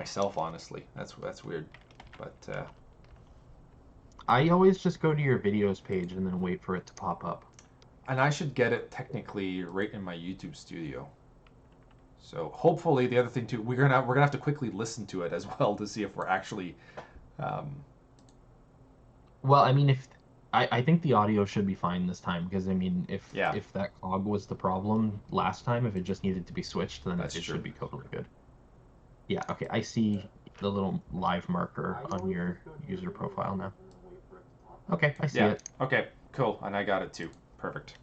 myself, honestly. That's weird, but I always just go to your videos page and then wait for it to pop up. and I should get it technically right in my YouTube studio. So hopefully, the other thing too, we're gonna have to quickly listen to it as well to see if we're actually, um, Well, I mean, if I think the audio should be fine this time because I mean, yeah, if that cog was the problem last time, if it just needed to be switched, then that's it true. should be totally good. Yeah, okay, I see the little live marker on your user profile now. Okay, I see Yeah. it. Okay. Cool. And I got it too. Perfect.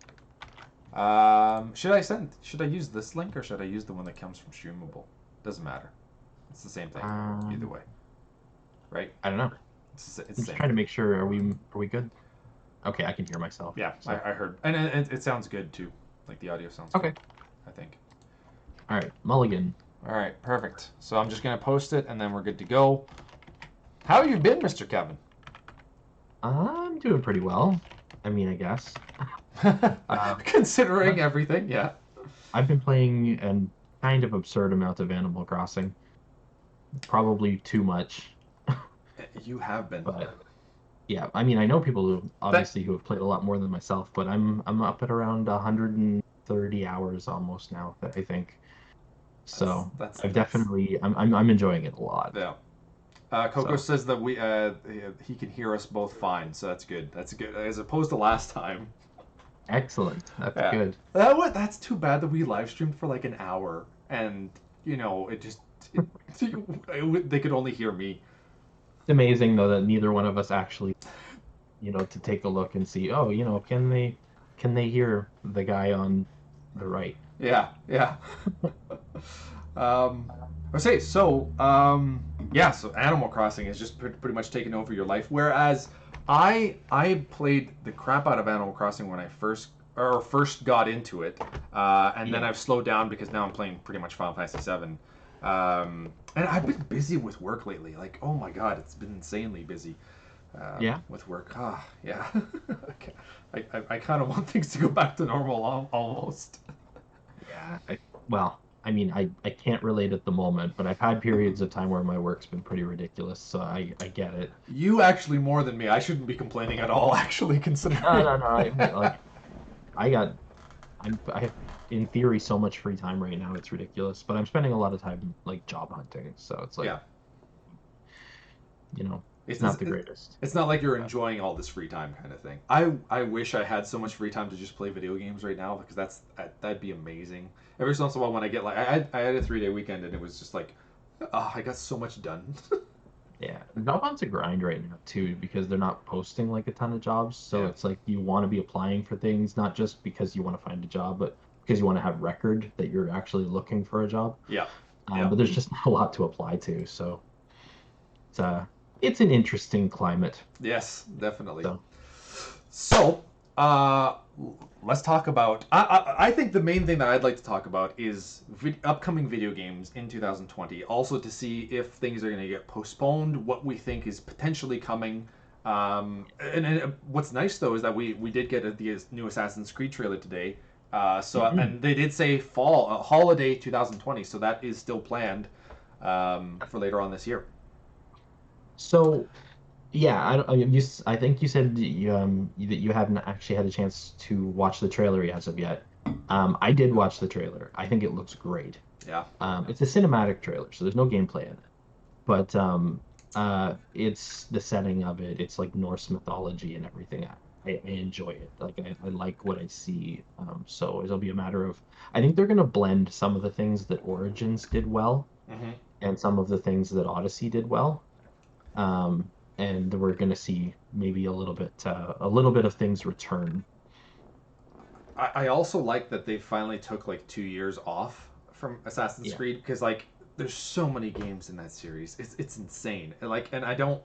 Should I use this link or should I use the one that comes from Streamable? Doesn't matter. It's the same thing either Um, way, right? I don't know. It's I'm the just same trying thing. to make sure. Are we good? Okay, I can hear myself. Yeah, So, I heard, and it sounds good too. Like the audio sounds good, okay. I think. All right, Mulligan. All right, perfect. So I'm just gonna post it, and then we're good to go. How have you been, Mr. Kevin? I'm doing pretty well. I mean, I guess. Considering I've everything, yeah. I've been playing an kind of absurd amount of Animal Crossing. Probably too much, You have been. but yeah. I mean, I know people who That obviously who have played a lot more than myself, but I'm up at around 130 hours almost now, I think. that's So that's I've that's definitely I'm enjoying it a lot. yeah. Coco So says that he can hear us both fine, so that's good. That's good as opposed to last time. excellent. That's Yeah, good. that's too bad that we live streamed for like an hour, and it just they could only hear me. It's amazing though that neither one of us actually, to take a look and see, oh, can they hear the guy on the right? Yeah, yeah. I say so. Yeah. So Animal Crossing has just pretty much taken over your life. Whereas I played the crap out of Animal Crossing when I first got into it, and then Yeah. I've slowed down because now I'm playing pretty much Final Fantasy VII. And I've been busy with work lately. Like, oh my god, it's been insanely busy Yeah. with work. Ah, yeah. I kind of want things to go back to normal almost. Yeah. Well, I mean, I can't relate at the moment, but I've had periods of time where my work's been pretty ridiculous, so I get it. You actually more than me. I shouldn't be complaining at all, actually, No, considering. no, no. I mean, like I got I have in theory so much free time right now, it's ridiculous, but I'm spending a lot of time like job hunting, so it's like, Yeah, it's it's, not it's the greatest. it's not like you're But enjoying all this free time kind of thing. I wish I had so much free time to just play video games right now because that'd be amazing. Every once in a while, when I get like I had a 3 day weekend and it was just like, I got so much done. yeah, job hunt's a grind right now too because they're not posting like a ton of jobs, so Yeah, it's like you want to be applying for things not just because you want to find a job, but because you want to have record that you're actually looking for a job. yeah, yeah. But there's just not a lot to apply to, so it's uh it's an interesting climate. Yes, definitely. So So, uh, let's talk about. I think the main thing that I'd like to talk about is upcoming video games in 2020. Also, to see if things are going to get postponed, what we think is potentially coming. And what's nice though is that we did get the new Assassin's Creed trailer today. mhm. And they did say fall, holiday 2020. So that is still planned for later on this year. So yeah, I think you said that you hadn't actually had a chance to watch the trailer as of yet. I did watch the trailer. I think it looks great. Yeah. It's a cinematic trailer, so there's no gameplay in it. But it's the setting of it. It's like Norse mythology and everything. I enjoy it. Like I like what I see. So it'll be a matter of. I think they're gonna blend some of the things that Origins did well Hmm. and some of the things that Odyssey did well. And we're gonna see maybe a little bit of things return. I also like that they finally took like 2 years off from Assassin's Yeah. Creed because like there's so many games in that series. It's insane. And I don't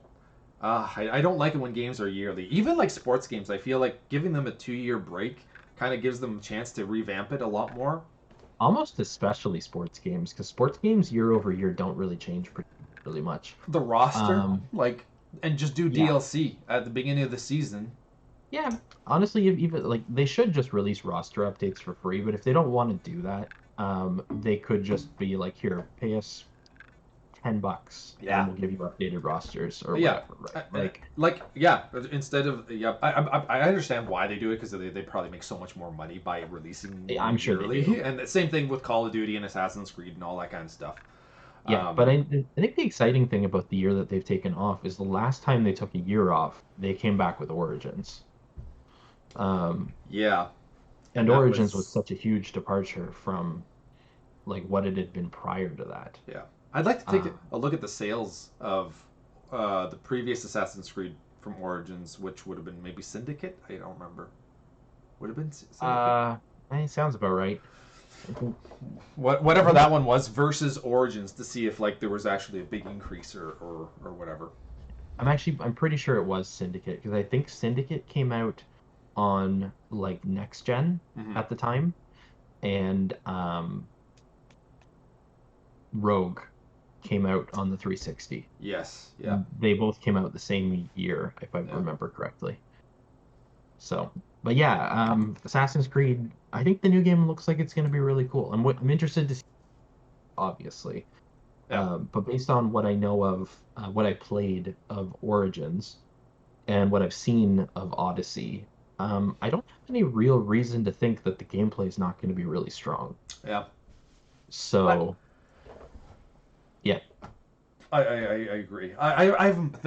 I don't like it when games are yearly. Even like sports games, I feel like giving them a 2 year break kind of gives them a chance to revamp it a lot more. Almost especially sports games, because sports games year over year don't really change really much. The roster, Um, like, and just do yeah, DLC at the beginning of the season. yeah. Honestly, even like they should just release roster updates for free. But if they don't want to do that, they could just be like, here, pay us $10 Yeah. and we'll give you updated rosters or Yeah, whatever, right? yeah. Instead of I understand why they do it because they probably make so much more money by releasing I'm sure they do. yearly, and the same thing with Call of Duty and Assassin's Creed and all that kind of stuff. Yeah, but Um, I think the exciting thing about the year that they've taken off is the last time they took a year off, they came back with Origins. Um, yeah, and and that Origins was was such a huge departure from like what it had been prior to that. yeah. I'd like to take Uh, a look at the sales of the previous Assassin's Creed from Origins, which would have been maybe Syndicate. I don't remember. Would have been Syndicate. uh, sounds about right. I think, I Whatever think that one was versus Origins to see if like there was actually a big increase or whatever. I'm pretty sure it was Syndicate because I think Syndicate came out on like next gen Hmm. at the time, and Rogue came out on the 360. Yes. Yeah. And they both came out the same year, if I Yeah. remember correctly. So, but yeah, Assassin's Creed. I think the new game looks like it's going to be really cool. I'm interested to see, obviously. Yeah. But based on what I know of, what I played of Origins and what I've seen of Odyssey, I don't have any real reason to think that the gameplay is not going to be really strong. Yeah. I So, yeah, I agree. I haven't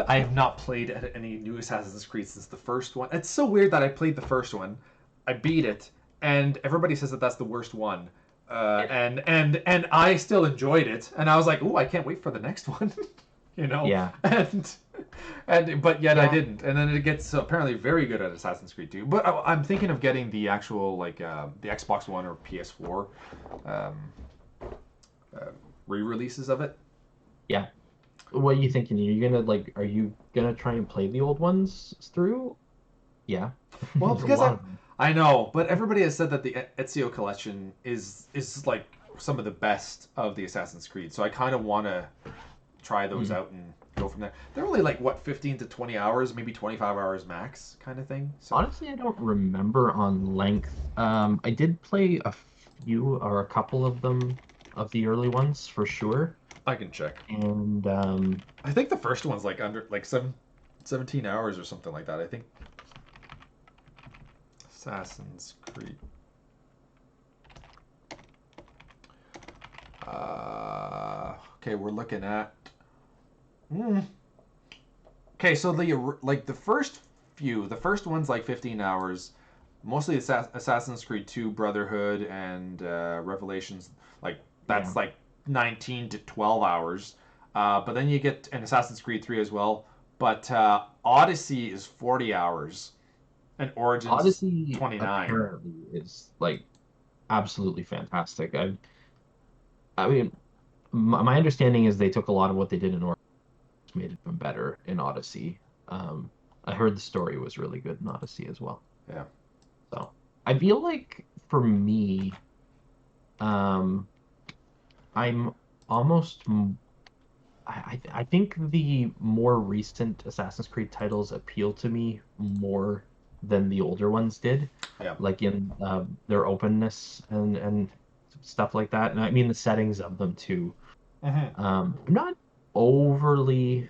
I have not played any new Assassin's Creed since the first one. It's so weird that I played the first one, I beat it, and everybody says that that's the worst one. it, And I still enjoyed it, and I was like, "Ooh, I can't wait for the next one," you know. yeah, And but yet I yeah. didn't. And then it gets apparently very good at Assassin's Creed 2. But I'm thinking of getting the actual like the Xbox One or PS4 um, uh, re-releases of it. Yeah. What are you thinking? Are you gonna try and play the old ones through? Yeah. Well, There's a because lot of them. I know, but everybody has said that the Ezio collection is like some of the best of the Assassin's Creed. So I kind of want to try those Mm. out and go from there. They're only like what 15 to 20 hours, maybe 25 hours max kind of thing. So Honestly, I don't remember on length. I did play a few or a couple of them of the early ones for sure. I can check. And I think the first one's like under like 17 hours or something like that. I think Assassin's Creed. Okay, we're looking at. Mm, okay, so the first the first one's like 15 hours. Mostly Assassin's Creed 2, Brotherhood, and Revelations. Like yeah, that's like 19 to 12 hours. But then you get an Assassin's Creed 3 as well. But Odyssey is 40 hours, and Origins is Odyssey 29. apparently is like absolutely fantastic. I mean, my understanding is they took a lot of what they did in Origins, made it even better in Odyssey. I heard the story was really good in Odyssey as well. Yeah. So I feel like for me, um, I'm almost. I think the more recent Assassin's Creed titles appeal to me more than the older ones did, Yeah. like in their openness and stuff like that. And I mean the settings of them too. Hmm. I'm not overly.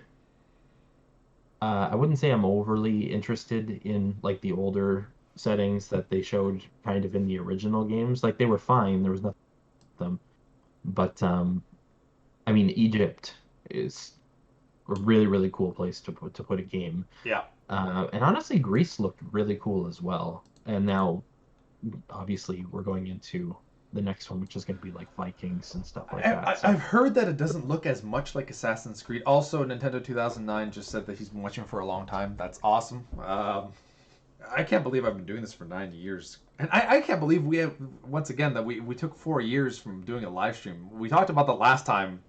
I wouldn't say I'm overly interested in like the older settings that they showed kind of in the original games. Like they were fine. There was nothing with them. But I mean, Egypt is a really, really cool place to put a game. Yeah. And honestly, Greece looked really cool as well. And now, obviously, we're going into the next one, which is going to be like Vikings and stuff like that. So I've heard that it doesn't look as much like Assassin's Creed. Also, Nintendo 2009 just said that he's been watching for a long time. That's awesome. I can't believe I've been doing this for 9 years. And I can't believe we have, once again, that we took 4 years from doing a live stream. We talked about the last time,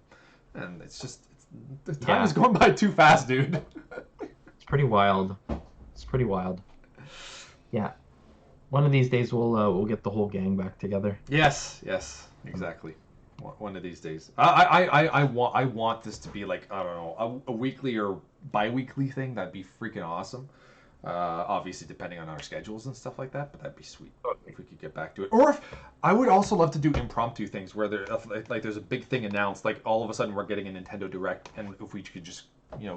and the time is yeah, going by too fast, dude. it's pretty wild. It's pretty wild. Yeah, one of these days we'll get the whole gang back together. Yes, yes, exactly. One of these days. I want this to be like, I don't know, a weekly or bi-weekly thing. That'd be freaking awesome. Obviously, depending on our schedules and stuff like that, but that'd be sweet Totally. if we could get back to it. Or if I would also love to do impromptu things where like there's a big thing announced, like all of a sudden we're getting a Nintendo Direct, and if we could just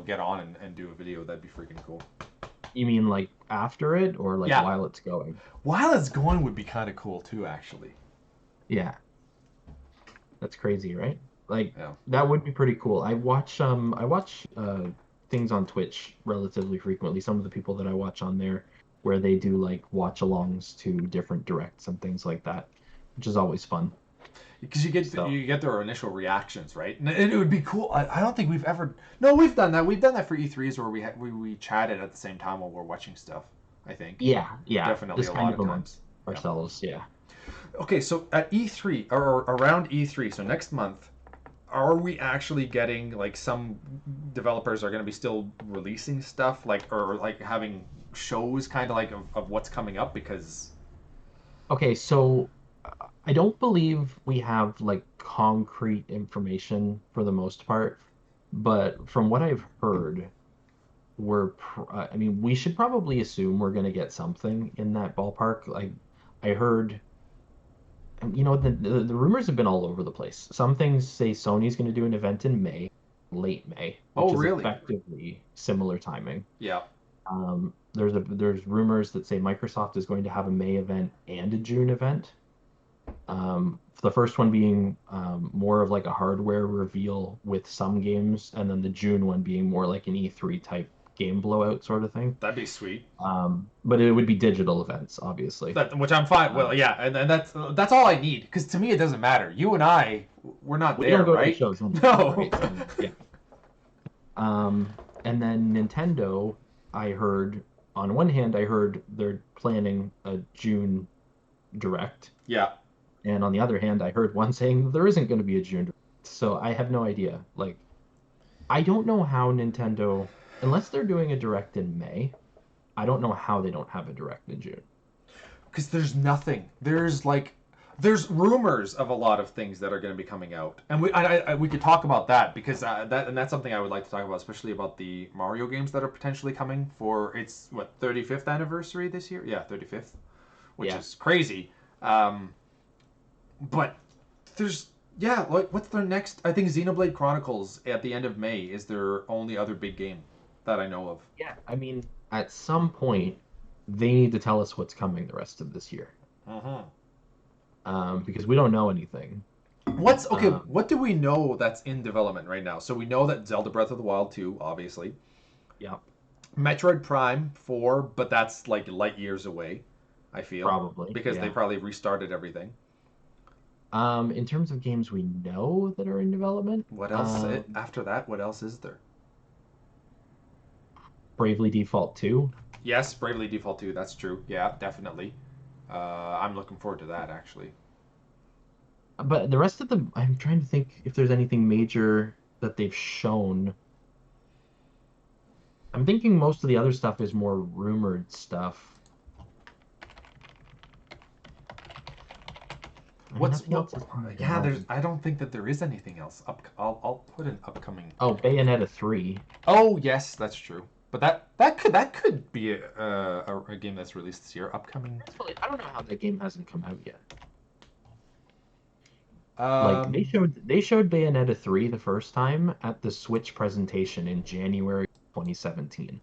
get on and do a video, that'd be freaking cool. You mean like after it or like Yeah, while it's going? while it's going would be kind of cool too, actually. Yeah, that's crazy, right? Like Yeah. that would be pretty cool. I watch things on Twitch relatively frequently. Some of the people that I watch on there where they do like watch alongs to different directs and things like that, which is always fun. Because you get So, their initial reactions, right? And it would be cool. I don't think we've ever. No, we've done that. We've done that for E3s where we chatted at the same time while we're watching stuff. I think yeah, yeah, definitely a just kind lot of of times. amongst Yeah. ourselves, yeah. Okay, so at E3 or around E3, so next month, are we actually getting like some developers are going to be still releasing stuff like or like having shows kind of like of what's coming up because Okay, so I don't believe we have like concrete information for the most part, but from what I've heard, I mean, we should probably assume we're going to get something in that ballpark. Like, I heard, and, the rumors have been all over the place. Some things say Sony's going to do an event in May, late May, oh which is really? effectively similar timing. Yeah. There's rumors that say Microsoft is going to have a May event and a June event. The first one being more of like a hardware reveal with some games, and then the June one being more like an E3 type game blowout sort of thing. That'd be sweet. But it would be digital events, obviously. That which I'm fine. Well, Um, yeah, and that's all I need because to me it doesn't matter. You and I, we're not we don't there, go to the right? shows anyway, No. right? So yeah. And then Nintendo, I heard on one hand, I heard they're planning a June direct, Yeah. and on the other hand, I heard one saying there isn't going to be a June direct. So I have no idea. Like, I don't know how Nintendo, unless they're doing a direct in May, I don't know how they don't have a direct in June. Because there's nothing. There's rumors of a lot of things that are going to be coming out, and we could talk about that because that's something I would like to talk about, especially about the Mario games that are potentially coming for its 35th anniversary this year. Yeah, 35th, which Yeah. is crazy. Um, but there's yeah, like what's their next? I think Xenoblade Chronicles at the end of May is their only other big game that I know of. Yeah. I mean, at some point, they need to tell us what's coming the rest of this year, Uh-huh. because we don't know anything. What's okay? Um, What do we know that's in development right now? So we know that Zelda Breath of the Wild 2, obviously. yeah, Metroid Prime 4, but that's like light years away, I feel, probably. because they Yeah. probably restarted everything. In terms of games we know that are in development, What else after that? What else is there? Bravely Default 2. Yes, Bravely Default 2, that's true. Yeah, definitely. I'm looking forward to that actually. But the rest of them, I'm trying to think if there's anything major that they've shown. I'm thinking most of the other stuff is more rumored stuff. I mean, What's nothing what? else is coming Yeah, out. there's. I don't think that there is anything else. I'll put an upcoming. Oh, Bayonetta 3. Oh yes, that's true. But that could be a game that's released this year. Upcoming. I don't know how that game hasn't come out yet. Like Um, they showed Bayonetta 3 the first time at the Switch presentation in January 2017.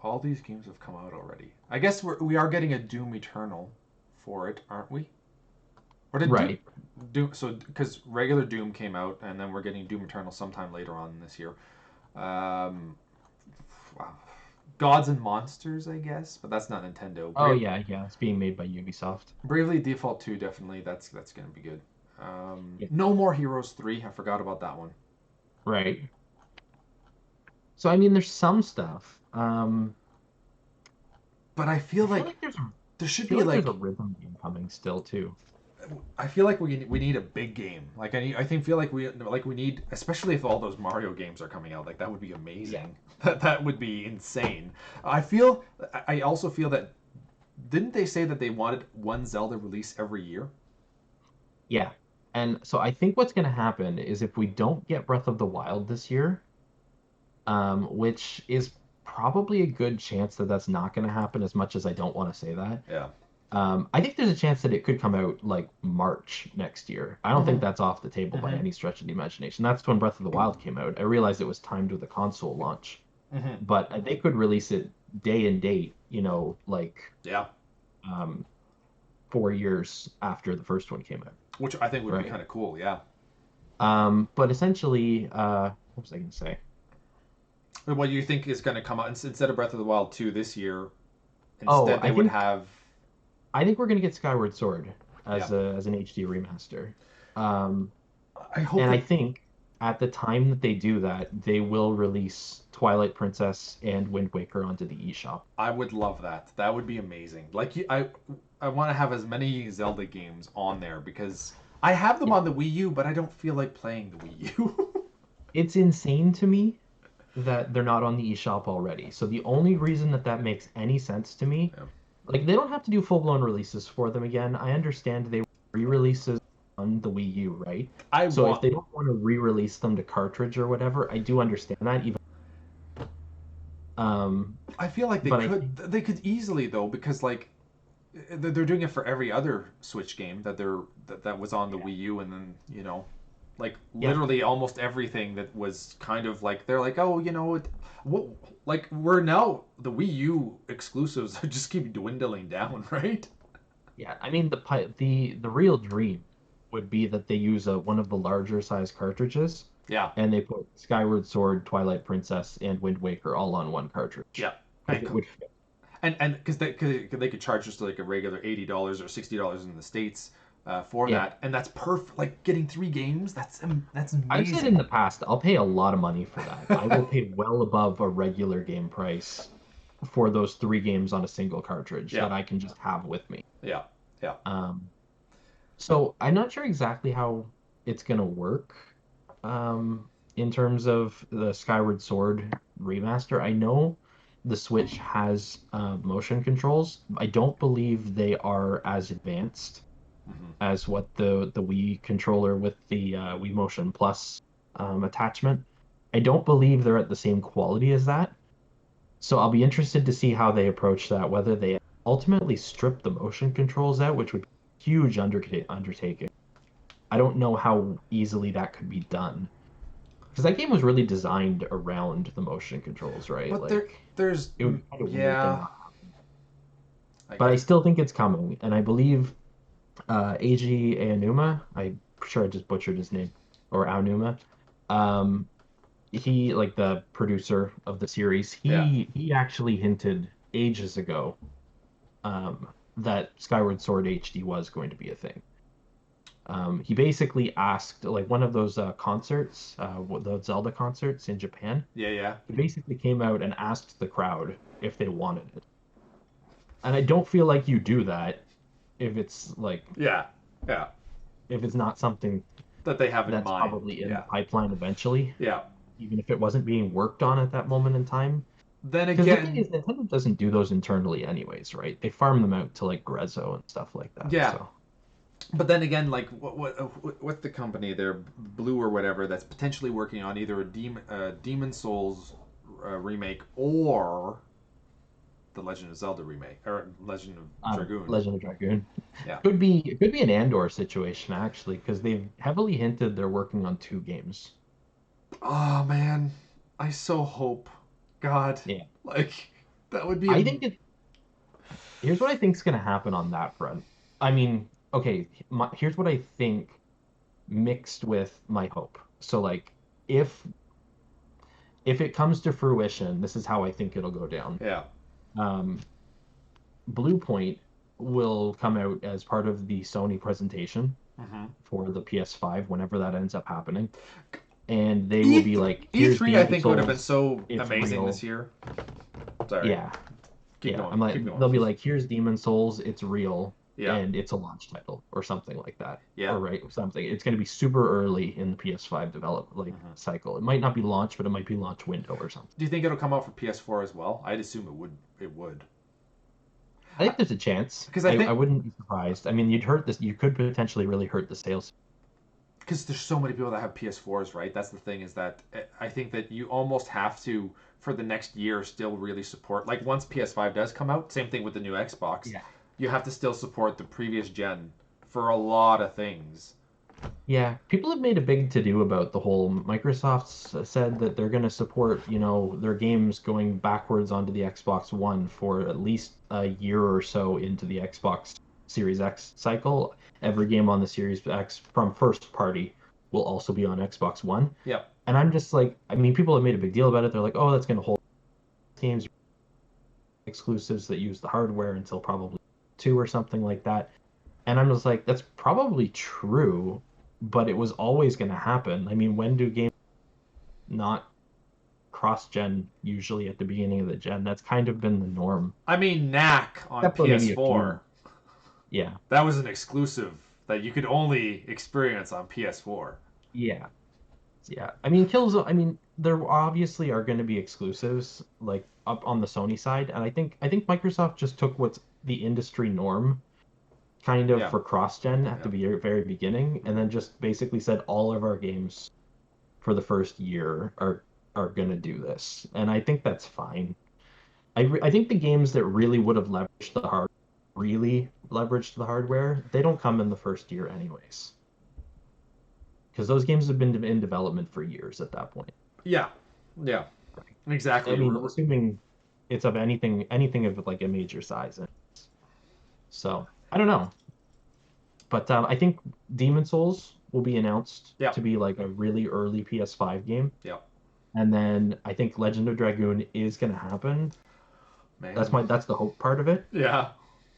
all these games have come out already. I guess we are getting a Doom Eternal for it, aren't we? Or did Right. Doom so because regular Doom came out and then we're getting Doom Eternal sometime later on this year. Um, wow. Gods and Monsters, I guess, but that's not Nintendo. Oh yeah, yeah, it's being made by Ubisoft. Bravely Default 2 definitely that's gonna be good. Yeah. No More Heroes 3. I forgot about that one. Right. So I mean, there's some stuff. But I feel I feel like like there's there I should feel be like there's a like rhythm game coming still too. I feel like we need a big game. Like I think feel like we need especially if all those Mario games are coming out. Like that would be Yeah. amazing. That would be insane. I also feel that didn't they say that they wanted one Zelda release every year? Yeah. And so I think what's going to happen is if we don't get Breath of the Wild this year, which is probably a good chance that that's not going to happen as much as I don't want to say that. Yeah. I think there's a chance that it could come out like March next year. I don't think Mm-hmm. that's off the table by Mm-hmm. any stretch of the imagination. That's when Breath of the Wild came out. I realized it was timed with the console launch, Mm-hmm. but they could release it day and date, like Yeah. um, 4 years after the first one came out, Which I think would be right? kind of cool. Yeah. But essentially, what was I going to say? What do you think is going to come out instead of Breath of the Wild 2 this year? Oh, Instead, they would have. I think we're going to get Skyward Sword Yeah. as an HD remaster. Um, I hope And I it. think at the time that they do that, they will release Twilight Princess and Wind Waker onto the eShop. I would love that. That would be amazing. Like I want to have as many Zelda games on there because I have them Yeah. on the Wii U, but I don't feel like playing the Wii U. It's insane to me that they're not on the eShop already. So the only reason that that makes any sense to me, Yeah. like they don't have to do full-blown releases for them again. I understand they re-releases on the Wii U, right? I So if want. they don't want to re-release them to cartridge or whatever, I do understand that even um I feel like they but I could. think They could easily though because like they're doing it for every other Switch game that was on the yeah. Wii U, and then like Yeah. literally almost everything that was kind of like they're like, oh, what, like we're now the Wii U exclusives just keep dwindling down, right? Yeah, I mean the real dream would be that they use one of the larger size cartridges Yeah, and they put Skyward Sword, Twilight Princess, and Wind Waker all on one cartridge yeah, because it would fit. and because they could charge just like a regular $80 or $60 in the states for Yeah, that, and that's perfect. Like getting 3 games, that's I've said in amazing. the past I'll pay a lot of money for that. I will pay well above a regular game price for those 3 games on a single cartridge Yeah, that I can just have with me. yeah, yeah. Um, So I'm not sure exactly how it's gonna work in terms of the Skyward Sword remaster. I know the Switch has motion controls. I don't believe they are as advanced Hmm. as what the Wii controller with the Wii Motion Plus attachment. I don't believe they're at the same quality as that. So I'll be interested to see how they approach that, whether they ultimately strip the motion controls out, which would be a huge undertaking. I don't know how easily that could be done. Because that game was really designed around the motion controls, right? But Like there's it would be kind of weird to yeah, not. I But I guess. still think it's coming, and I believe Eiji Aonuma, I'm sure I just butchered his name, or Aonuma. Um, he like the producer of the series. Yeah. He actually hinted ages ago that Skyward Sword HD was going to be a thing. He basically asked like one of those concerts, the Zelda concerts in Japan. Yeah, yeah. He basically came out and asked the crowd if they wanted it. And I don't feel like you do that if it's like Yeah. Yeah. if it's not something That they have in that's mind. probably in the Yeah. pipeline eventually, Yeah. even if it wasn't being worked on at that moment in time. Then Because the thing is, again, Nintendo doesn't do those internally anyways, right? They farm them out to like Grezzo and stuff like that. yeah. So But then again, like what the company there, Blue or whatever, that's potentially working on either a Demon Souls remake or the Legend of Zelda remake or Legend of Dragoon. Legend of Dragoon. Yeah. It could be an Andor situation actually, because they've heavily hinted they're working on 2 games. Oh man, I so hope. God, Yeah, like that would be. I think it. Here's what I think's gonna happen on that front. I mean, okay, here's what I think mixed with my hope. So like, if if it comes to fruition, this is how I think it'll go down. Yeah. Um, Blue Point will come out as part of the Sony presentation Mm-hmm. for the PS5 whenever that ends up happening, and they will be E like, "Here's E3 I Demon think would have been Souls, so it's amazing this real." year. Sorry. Yeah, Keep yeah. going. I'm like, Keep going. they'll be like, "Here's Demon Souls, it's real, Yeah. and it's a launch title or something like that, Yeah. or right, something." It's going to be super early in the PS5 development like Mm-hmm. cycle. It might not be launch, but it might be launch window or something. Do you think it'll come out for PS4 as well? I'd assume it would. It would. I think there's a chance. Because I I think wouldn't be surprised. I mean, you'd hurt this. You could potentially really hurt the sales. because there's so many people that have PS4s, right? That's the thing, is that I think that you almost have to, for the next year, still really support. Like once PS5 does come out, same thing with the new Xbox, Yeah. you have to still support the previous gen for a lot of things. Yeah, people have made a big to-do about the whole Microsoft's said that they're going to support, their games going backwards onto the Xbox One for at least a year or so into the Xbox Series X cycle. Every game on the Series X from first party will also be on Xbox One. Yep. And I'm just like, I mean, people have made a big deal about it. They're like, oh, that's going to hold games exclusives that use the hardware until probably two or something like that. And I'm just like, that's probably true, but it was always going to happen. I mean, when do games not cross-gen usually at the beginning of the gen? That's kind of been the norm. I mean, Knack on Except for maybe a PS4, few. Yeah. that was an exclusive that you could only experience on PS4. Yeah. Yeah. I mean, I mean, there obviously are going to be exclusives like up on the Sony side, and I think Microsoft just took what's the industry norm kind of Yeah. for cross-gen at the Yeah. very beginning, and then just basically said all of our games for the first year are gonna do this, and I think that's fine. I think the games that really leveraged the hardware, they don't come in the first year anyways, because those games have been in development for years at that point. Yeah. Yeah. I Exactly. mean, assuming it's of anything of like a major size. So I don't know, but I think Demon Souls will be announced Yeah. to be like a really early PS5 game. Yeah. And then I think Legend of Dragoon is going to happen. Man. That's the hope part of it, Yeah.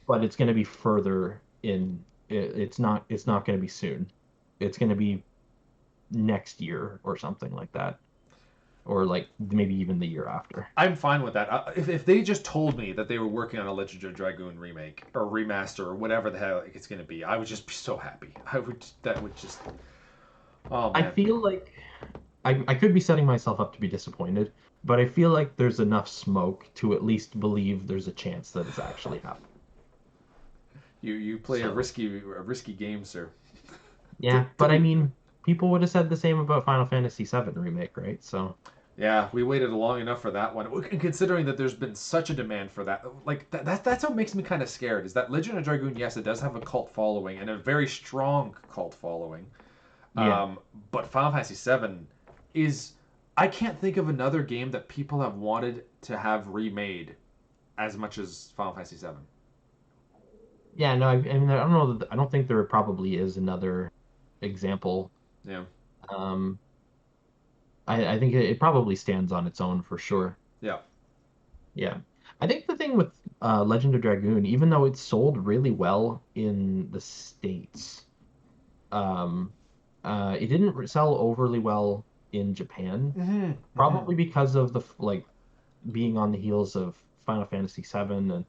but it's going to be further in. It's not going to be soon. It's going to be next year or something like that, or like maybe even the year after. I'm fine with that. If they just told me that they were working on a Legend of Dragoon remake or remaster or whatever the hell it's going to be, I would just be so happy. That would just, oh I man. feel like I could be setting myself up to be disappointed, but I feel like there's enough smoke to at least believe there's a chance that it's actually happening. You play So a risky game, sir. yeah, To but I be mean, people would have said the same about Final Fantasy VII remake, right? So Yeah, we waited long enough for that one. And considering that there's been such a demand for that, like that's what makes me kind of scared. Is that Legend of Dragoon? Yes, it does have a cult following and a very strong cult following. yeah, But Final Fantasy VII is, I can't think of another game that people have wanted to have remade as much as Final Fantasy VII. yeah. No, I mean, I don't know. I don't think there probably is another example. Yeah, Um, I think it probably stands on its own for sure. yeah. Yeah. I think the thing with Legend of Dragoon, even though it sold really well in the States, um, it didn't sell overly well in Japan, Mm-hmm. Mm-hmm. probably because of like being on the heels of Final Fantasy VII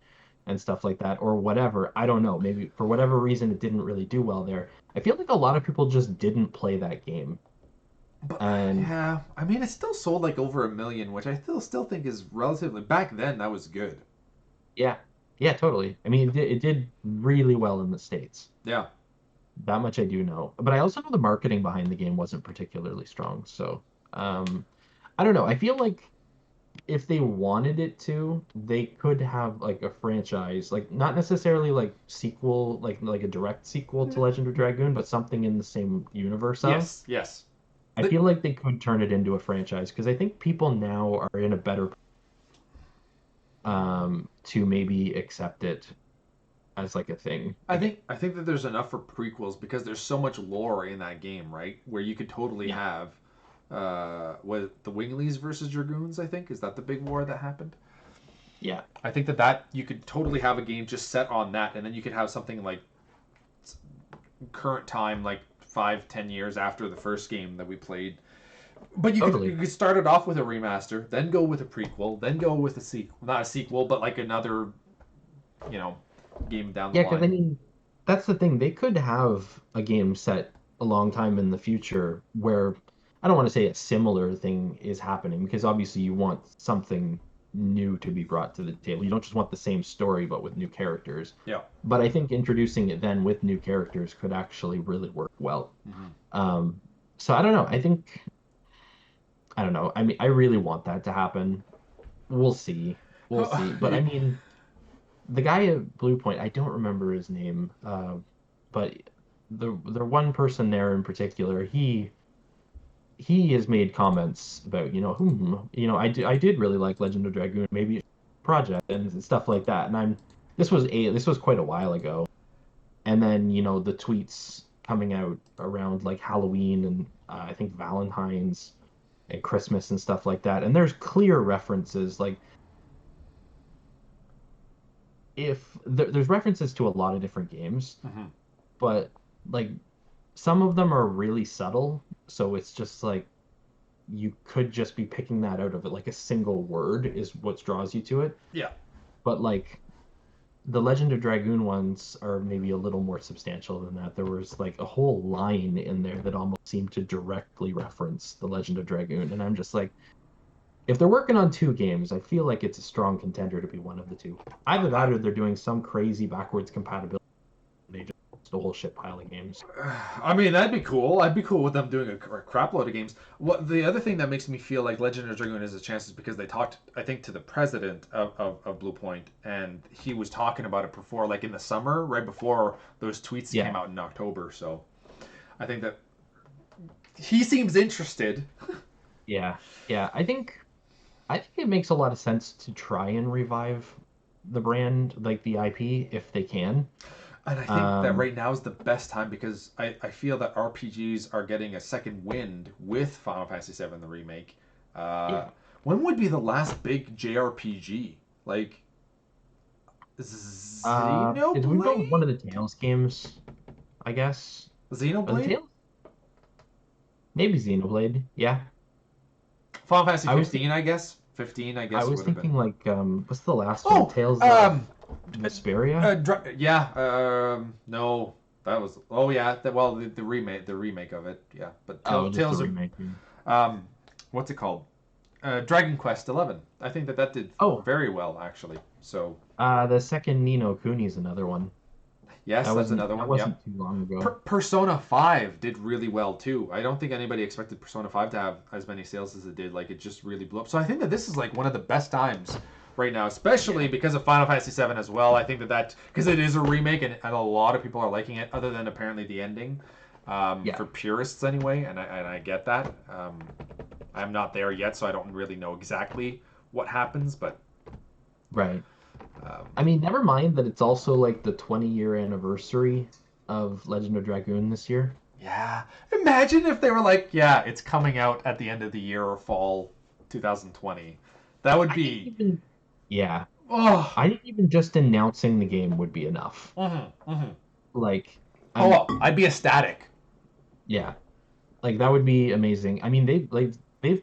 and stuff like that, or whatever. I don't know. Maybe for whatever reason it didn't really do well there. I feel like a lot of people just didn't play that game. But And yeah, I mean, it still sold like over 1 million, which I still think is relatively. Back then, that was good. yeah, yeah, totally. I mean, it did really well in the States. Yeah. That much I do know. But I also know the marketing behind the game wasn't particularly strong. So, um, I don't know. I feel like if they wanted it to, they could have like a franchise, like not necessarily like sequel, like a direct sequel to Legend of Dragoon, but something in the same universe of. Yes. Yes. I feel like they could turn it into a franchise because I think people now are in a better to maybe accept it as like a thing again. I think that there's enough for prequels because there's so much lore in that game, right? Where you could totally Yeah. have what the Winglies versus Dragoons, I think. Is that the big war that happened? Yeah. I think that you could totally have a game just set on that, and then you could have something like current time, like 5, 10 years after the first game that we played. But you Totally. could start it off with a remaster, then go with a prequel, then go with a sequel, not a sequel, but like another, you know, game down the Yeah, because I line. mean, that's the thing. They could have a game set a long time in the future where I don't want to say a similar thing is happening because obviously you want something. new to be brought to the table. You don't just want the same story but with new characters. Yeah. But I think introducing it then with new characters could actually really work well. Mm-hmm. Um, so I don't know. I don't know. I mean, I really want that to happen. We'll see. We'll see. But I mean, the guy at Blue Point, I don't remember his name, but the one person there in particular, he has made comments about, I did really like Legend of Dragoon, maybe project and stuff like that. And this was quite a while ago. And then, the tweets coming out around like Halloween and I think Valentine's and Christmas and stuff like that. And there's clear references, like if there's references to a lot of different games, Mm-hmm. but like some of them are really subtle, so it's just like you could just be picking that out of it, like a single word is what draws you to it. Yeah. But like the Legend of Dragoon ones are maybe a little more substantial than that. There was like a whole line in there that almost seemed to directly reference the Legend of Dragoon, and I'm just like, if they're working on two games, I feel like it's a strong contender to be one of the two. Either that or they're doing some crazy backwards compatibility. They just a whole shit pile of games. I mean, that'd be cool. I'd be cool with them doing a crap load of games. What the other thing that makes me feel like Legend of Dragoon is a chance is because they talked, I think, to the president of Blue Point, and he was talking about it before, like in the summer, right before those tweets came out in October. So I think that he seems interested. Yeah, yeah. I think it makes a lot of sense to try and revive the brand, like the IP, if they can. And I think that right now is the best time because I feel that RPGs are getting a second wind with Final Fantasy VII the remake. Yeah. When would be the last big JRPG? Like Did we go with one Xenoblade? of the Tales games? I guess. Are the Xenoblade? Tales? Maybe Xenoblade. Yeah. Final Fantasy I was 15, I guess. 15, I I guess it was would have been. thinking like what's the last one? Oh, Tales of Vesperia? yeah. No, that was. Oh yeah. Well, the remake of it. Yeah, but Oh, just the Tales of remake. um, what's it called? Dragon Quest 11. I think that did Oh, very well actually. So the second Nino Kuni's another one. yes, that's another That one. Yep. wasn't too long ago. Persona 5 did really well too. I don't think anybody expected Persona 5 to have as many sales as it did. Like it just really blew up. So I think that this is like one of the best times right now, especially because of Final Fantasy 7 as well. I think that because it is a remake and a lot of people are liking it, other than apparently the ending. Yeah. For purists anyway, and I get that. I'm not there yet, so I don't really know exactly what happens, but Right. um, I mean, never mind that it's also like the 20-year anniversary of Legend of Dragoon this year. yeah. Imagine if they were like, yeah, it's coming out at the end of the year or fall 2020. That would I think be even Yeah, oh. I think even just announcing the game would be enough. Mm-hmm, mm-hmm. Like, I'm Oh, I'd be ecstatic. yeah, like that would be amazing. I mean, they've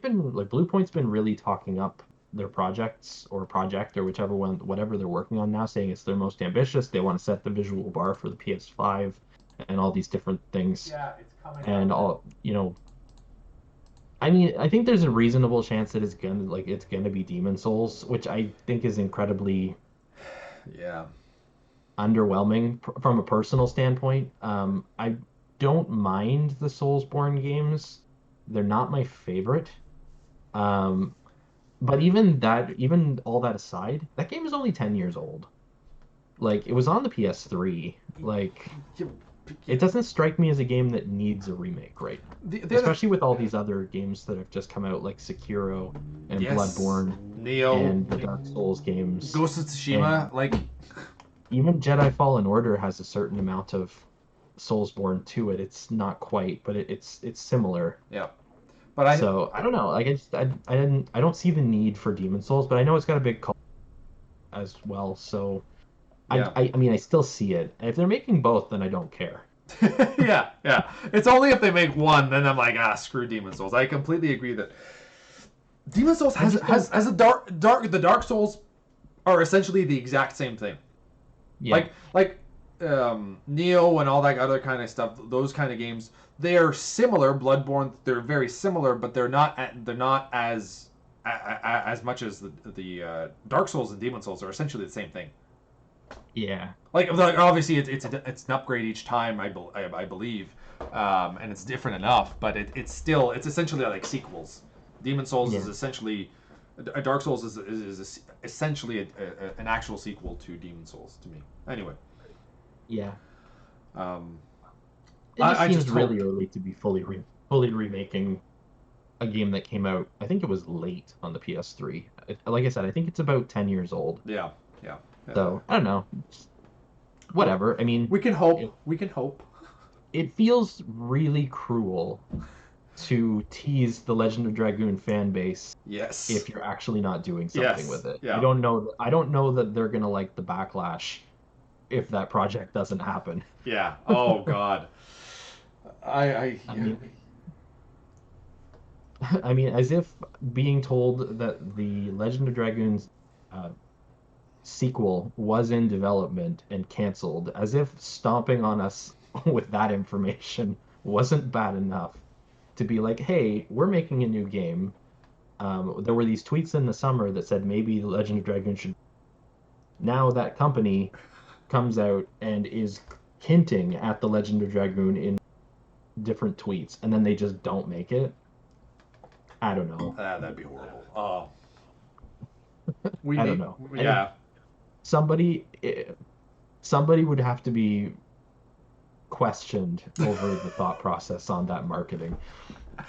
been like Blue Point's been really talking up their projects or project or whichever one, whatever they're working on now, saying it's their most ambitious. They want to set the visual bar for the PS5 and all these different things. Yeah, it's coming And out. all, I mean, I think there's a reasonable chance that it's gonna be Demon Souls, which I think is incredibly Yeah. underwhelming from a personal standpoint. I don't mind the Soulsborne games. They're not my favorite. Um, but even all that aside, that game is only 10 years old. Like it was on the PS3. Like Yeah, it doesn't strike me as a game that needs a remake right now. the other, Especially with all these other games that have just come out like Sekiro and yes, Bloodborne Neo, and the Dark Souls games. Ghost of And Tsushima, like even Jedi Fallen Order has a certain amount of Soulsborne to it. It's not quite, but it's similar. yeah. But So I don't know. Like I don't see the need for Demon Souls, but I know it's got a big cult as well. So yeah. I mean I still see it. And if they're making both, then I don't care. Yeah, yeah. It's only if they make one, then I'm like, screw Demon Souls. I completely agree that Demon Souls I just don't. has a the Dark Souls are essentially the exact same thing. Yeah, Like Neo and all that other kind of stuff. Those kind of games, they are similar. Bloodborne, they're very similar, but they're not as as much as the Dark Souls and Demon Souls are essentially the same thing. Yeah. Like obviously it's an upgrade each time, I believe, and it's different enough, but it's essentially like sequels. Demon Souls Yeah. is essentially Dark Souls is essentially an actual sequel to Demon Souls to me. Anyway, Yeah. um, It just I just seems really hope. early to be fully remaking a game that came out. I think it was late on the PS3. Like I said, I think it's about 10 years old. Yeah, yeah. So I don't know. Well, Whatever. I mean, we can hope. it, We can hope. it feels really cruel to tease the Legend of Dragoon fan base Yes. if you're actually not doing something Yes. with it. I Yeah. don't know. I don't know that they're gonna like the backlash if that project doesn't happen. Yeah. Oh God. I Yeah. mean, I mean, as if being told that the Legend of Dragoon's uh, sequel was in development and canceled, as if stomping on us with that information wasn't bad enough to be like, hey, we're making a new game. There were these tweets in the summer that said maybe the Legend of Dragoon should. Now that company comes out and is hinting at the Legend of Dragoon in different tweets, and then they just don't make it. I don't know. That'd be horrible. Oh, we I don't need. know. Yeah. Somebody somebody would have to be questioned over the thought process on that marketing.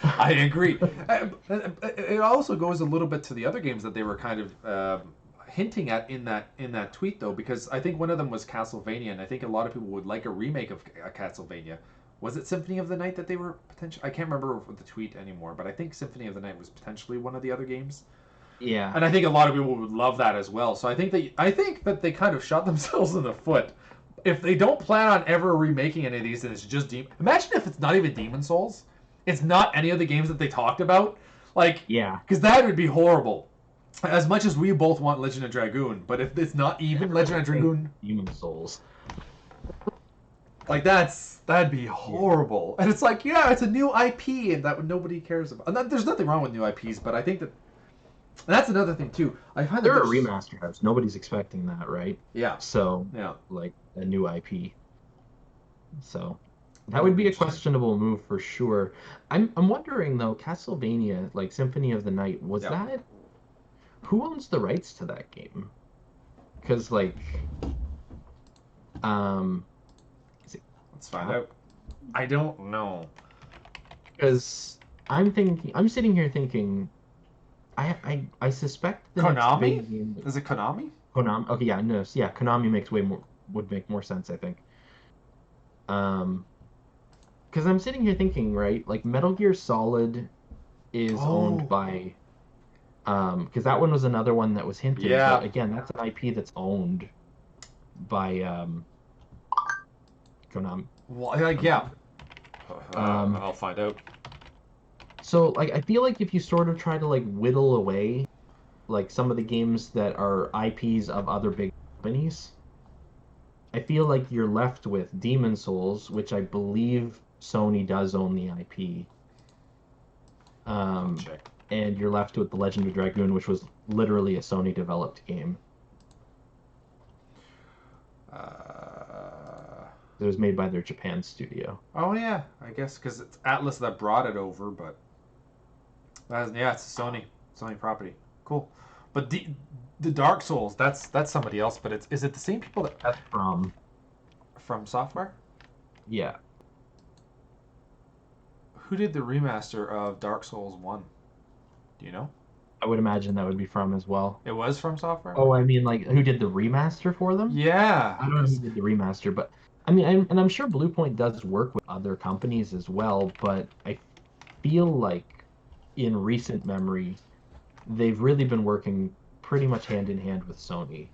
I agree. It also goes a little bit to the other games that they were kind of hinting at in that tweet, though, because I think one of them was Castlevania, and I think a lot of people would like a remake of Castlevania. Was it Symphony of the Night that they were potentially? I can't remember the tweet anymore, but I think Symphony of the Night was potentially one of the other games, Yeah. and I think a lot of people would love that as well. So I think that they kind of shot themselves in the foot if they don't plan on ever remaking any of these, and it's just Imagine if it's not even Demon Souls. It's not any of the games that they talked about. Like, Yeah. because that would be horrible. As much as we both want Legend of Dragoon, but if it's not even Legend of Dragoon, Demon Souls. like that'd be Yeah. horrible. And it's like, yeah, it's a new IP, and that nobody cares about. And there's nothing wrong with new IPs, but I think that and that's another thing too. I find that They're a there's remaster house. Nobody's expecting that, right? yeah, So, yeah, like a new IP. So that that would would be be a interesting. questionable move for sure. I'm wondering though, Castlevania, like Symphony of the Night, was Yeah, that who owns the rights to that game? Because like, um, is it let's find Cap? out. I don't know. Because I'm sitting here thinking, I suspect the next Konami? big game. Is it Konami? Konami. Okay, yeah, no, yeah, Konami makes way more would make more sense, I think. Um, because I'm sitting here thinking, right, like Metal Gear Solid is owned Oh, by, because that one was another one that was hinted, but yeah. again, that's an IP that's owned by Konami. Well, like yeah. Konami. Um, I'll find out. so like I feel like if you sort of try to like whittle away like some of the games that are IPs of other big companies, I feel like you're left with Demon Souls, which I believe Sony does own the IP. I'll Um, check. and you're left with The Legend of Dragoon, which was literally a Sony developed game. Uh, It was made by their Japan studio. oh yeah, I guess because it's Atlas that brought it over, but yeah, it's a Sony property. Cool, but the Dark Souls, that's somebody else. But is it the same people that That's from, from software? yeah, Who did the remaster of Dark Souls 1? Do you know? I would imagine that would be from as well. It was from software. Oh, I mean, like, who did the remaster for them? Yeah, I don't know who did the remaster, but I mean, and I'm sure Bluepoint does work with other companies as well, but I feel like in recent memory, they've really been working pretty much hand in hand with Sony.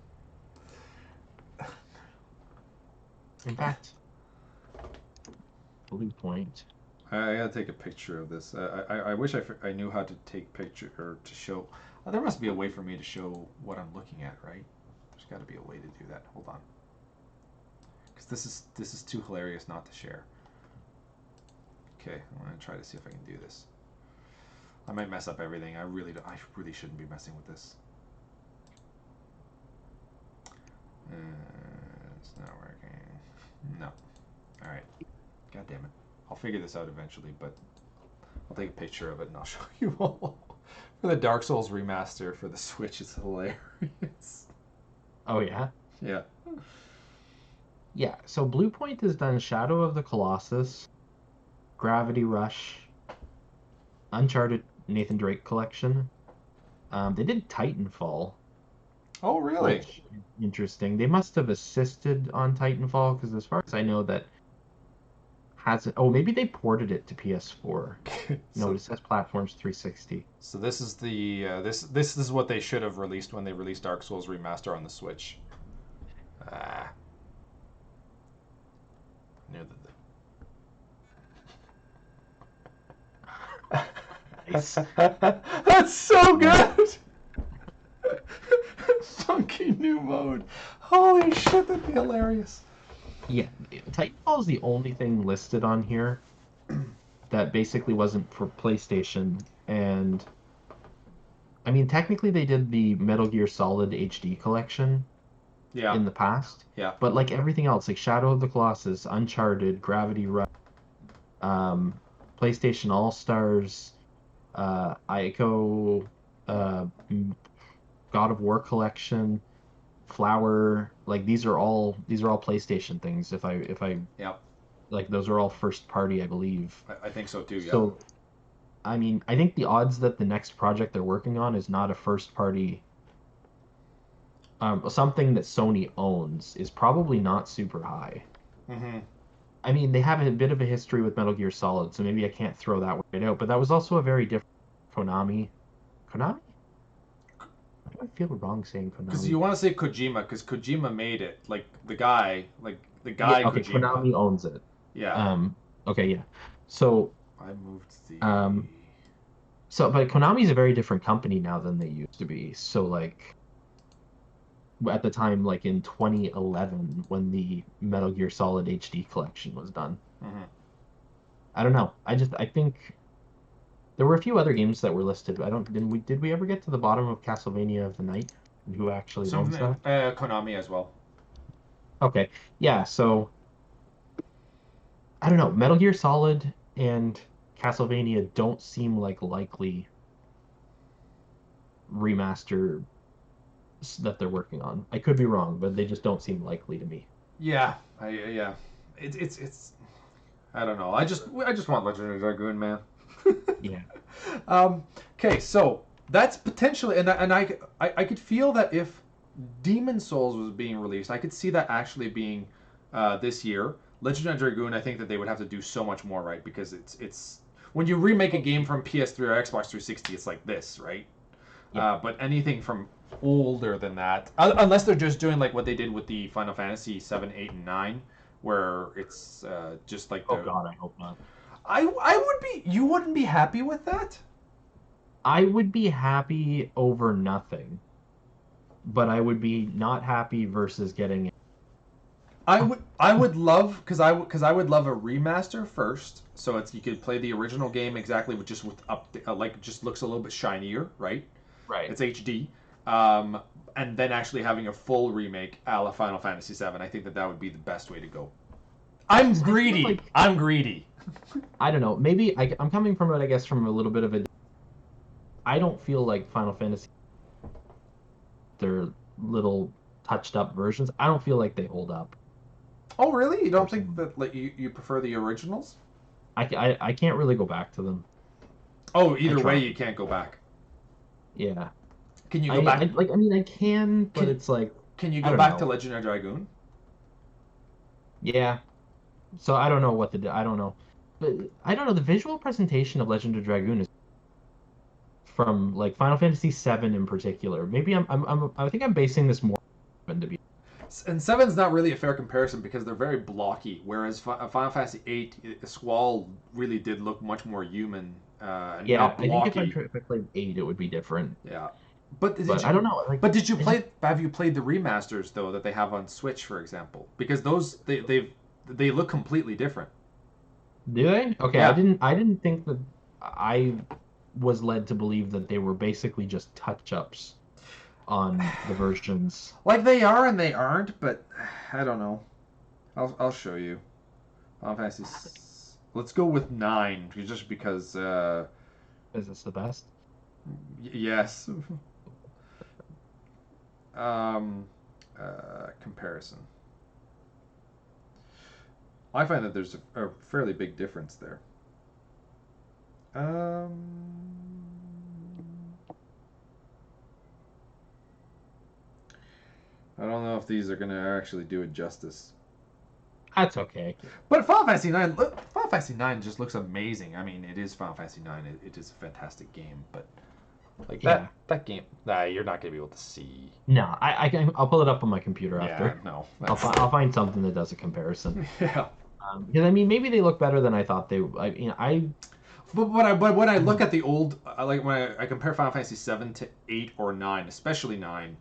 In fact, Bluepoint. I gotta take a picture of this. I wish I knew how to take picture or to show. There must be a way for me to show what I'm looking at, right? There's got to be a way to do that. Hold on, because this is too hilarious not to share. Okay, I'm gonna try to see if I can do this. I might mess up everything. I really don't, I really shouldn't be messing with this. It's not working. No. All right. God damn it. I'll figure this out eventually, but I'll take a picture of it and I'll show you all. For the Dark Souls remaster for the Switch, it's hilarious. Oh yeah. Yeah. Yeah. So Bluepoint has done Shadow of the Colossus, Gravity Rush, Uncharted Nathan Drake Collection. They did Titanfall, Oh, really? which is interesting. They must have assisted on Titanfall because, as far as I know, that hasn't. Oh, maybe they ported it to PS4. No, it says platforms 360. So this is the this is what they should have released when they released Dark Souls remaster on the Switch. Ah, knew Nice. that. That's so good. Funky new mode. Holy shit, that'd be hilarious. Yeah, Titanfall is the only thing listed on here that basically wasn't for PlayStation. And I mean, technically, they did the Metal Gear Solid HD collection Yeah, in the past, yeah. but like everything else, like Shadow of the Colossus, Uncharted, Gravity Rush, um, PlayStation All Stars, Ico, God of War collection, Flower, like these are all PlayStation things. If I Yeah, like those are all first party, I believe. I think so too. Yeah. So I mean, I think the odds that the next project they're working on is not a first party, something that Sony owns is probably not super high. Mm-hmm. I mean, they have a bit of a history with Metal Gear Solid, so maybe I can't throw that right out. But that was also a very different Konami. Konami? Why do I feel wrong saying Because Konami? you want to say Kojima, because Kojima made it. Like the Yeah, guy okay, Kojima. Konami owns it. Yeah. Okay, yeah. So, I moved the. um, but Konami's a very different company now than they used to be. So, like, at the time, like in 2011, when the Metal Gear Solid HD collection was done. Mm-hmm. I don't know. I think there were a few other games that were listed. I don't did we ever get to the bottom of Castlevania of the Night and who actually owns Something that? Konami as well. Okay. Yeah, so I don't know. Metal Gear Solid and Castlevania don't seem like likely remaster that they're working on. I could be wrong, but they just don't seem likely to me. Yeah, yeah. It's. I don't know. I just want Legendary Dragoon, man. Yeah. Okay, so that's potentially, I could feel that if Demon Souls was being released, I could see that actually being this year. Legend of Dragoon, I think that they would have to do so much more, right? Because it's when you remake a game from PS3 or Xbox 360, it's like this, right? Yeah. But anything from older than that, unless they're just doing like what they did with the Final Fantasy 7, 8, and 9, where it's just like Oh the. God, I hope not. I would be. You wouldn't be happy with that? I would be happy over nothing, but I would be not happy versus getting. I would love because I would love a remaster first, so it's you could play the original game exactly with just with up like just looks a little bit shinier, right? Right. It's HD, um, and then actually having a full remake a la Final Fantasy VII. I think that would be the best way to go. I'm greedy. Like, I'm greedy. I don't know. Maybe I'm coming from it, I guess, from a little bit of a. I don't feel like Final Fantasy, their little touched up versions. I don't feel like they hold up. Oh, really? You don't think Personally. that like you prefer the originals? I can't really go back to them. Oh, I either way, try. you can't go back. Yeah. Can you go back? I mean, I can, but Can it's like, Can you I go don't back to know. Legend of Dragoon? Yeah. So I don't know I don't know. But I don't know. The visual presentation of Legend of Dragoon is from like Final Fantasy VII in particular. Maybe I think I'm basing this more on to be. And seven's not really a fair comparison because they're very blocky, whereas Final Fantasy VIII, Squall really did look much more human and Yeah, not I think blocky. if I played 8, it would be different. Yeah, but did But I don't you? know. Like, But did you I just play? Have you played the remasters though that they have on Switch, for example? Because those they look completely different. do they? Okay, Yeah. I didn't think that I was led to believe that they were basically just touch-ups on the versions. Like they are and they aren't, but I don't know. I'll show you. Final Fantasy. Let's go with 9, just because. Is this the best? Yes. Comparison. I find that there's a fairly big difference there. I don't know if these are going to actually do it justice. That's okay. But Final Fantasy 9 just looks amazing. I mean, it is Final Fantasy 9. It is a fantastic game, but like that game, you're not going to be able to see. No, I'll pull it up on my computer after. Yeah, no. I'll find something that does a comparison. Yeah. Because I mean, maybe they look better than I thought they. But when I look at the old, like when I compare Final Fantasy 7 to 8 or 9, especially 9,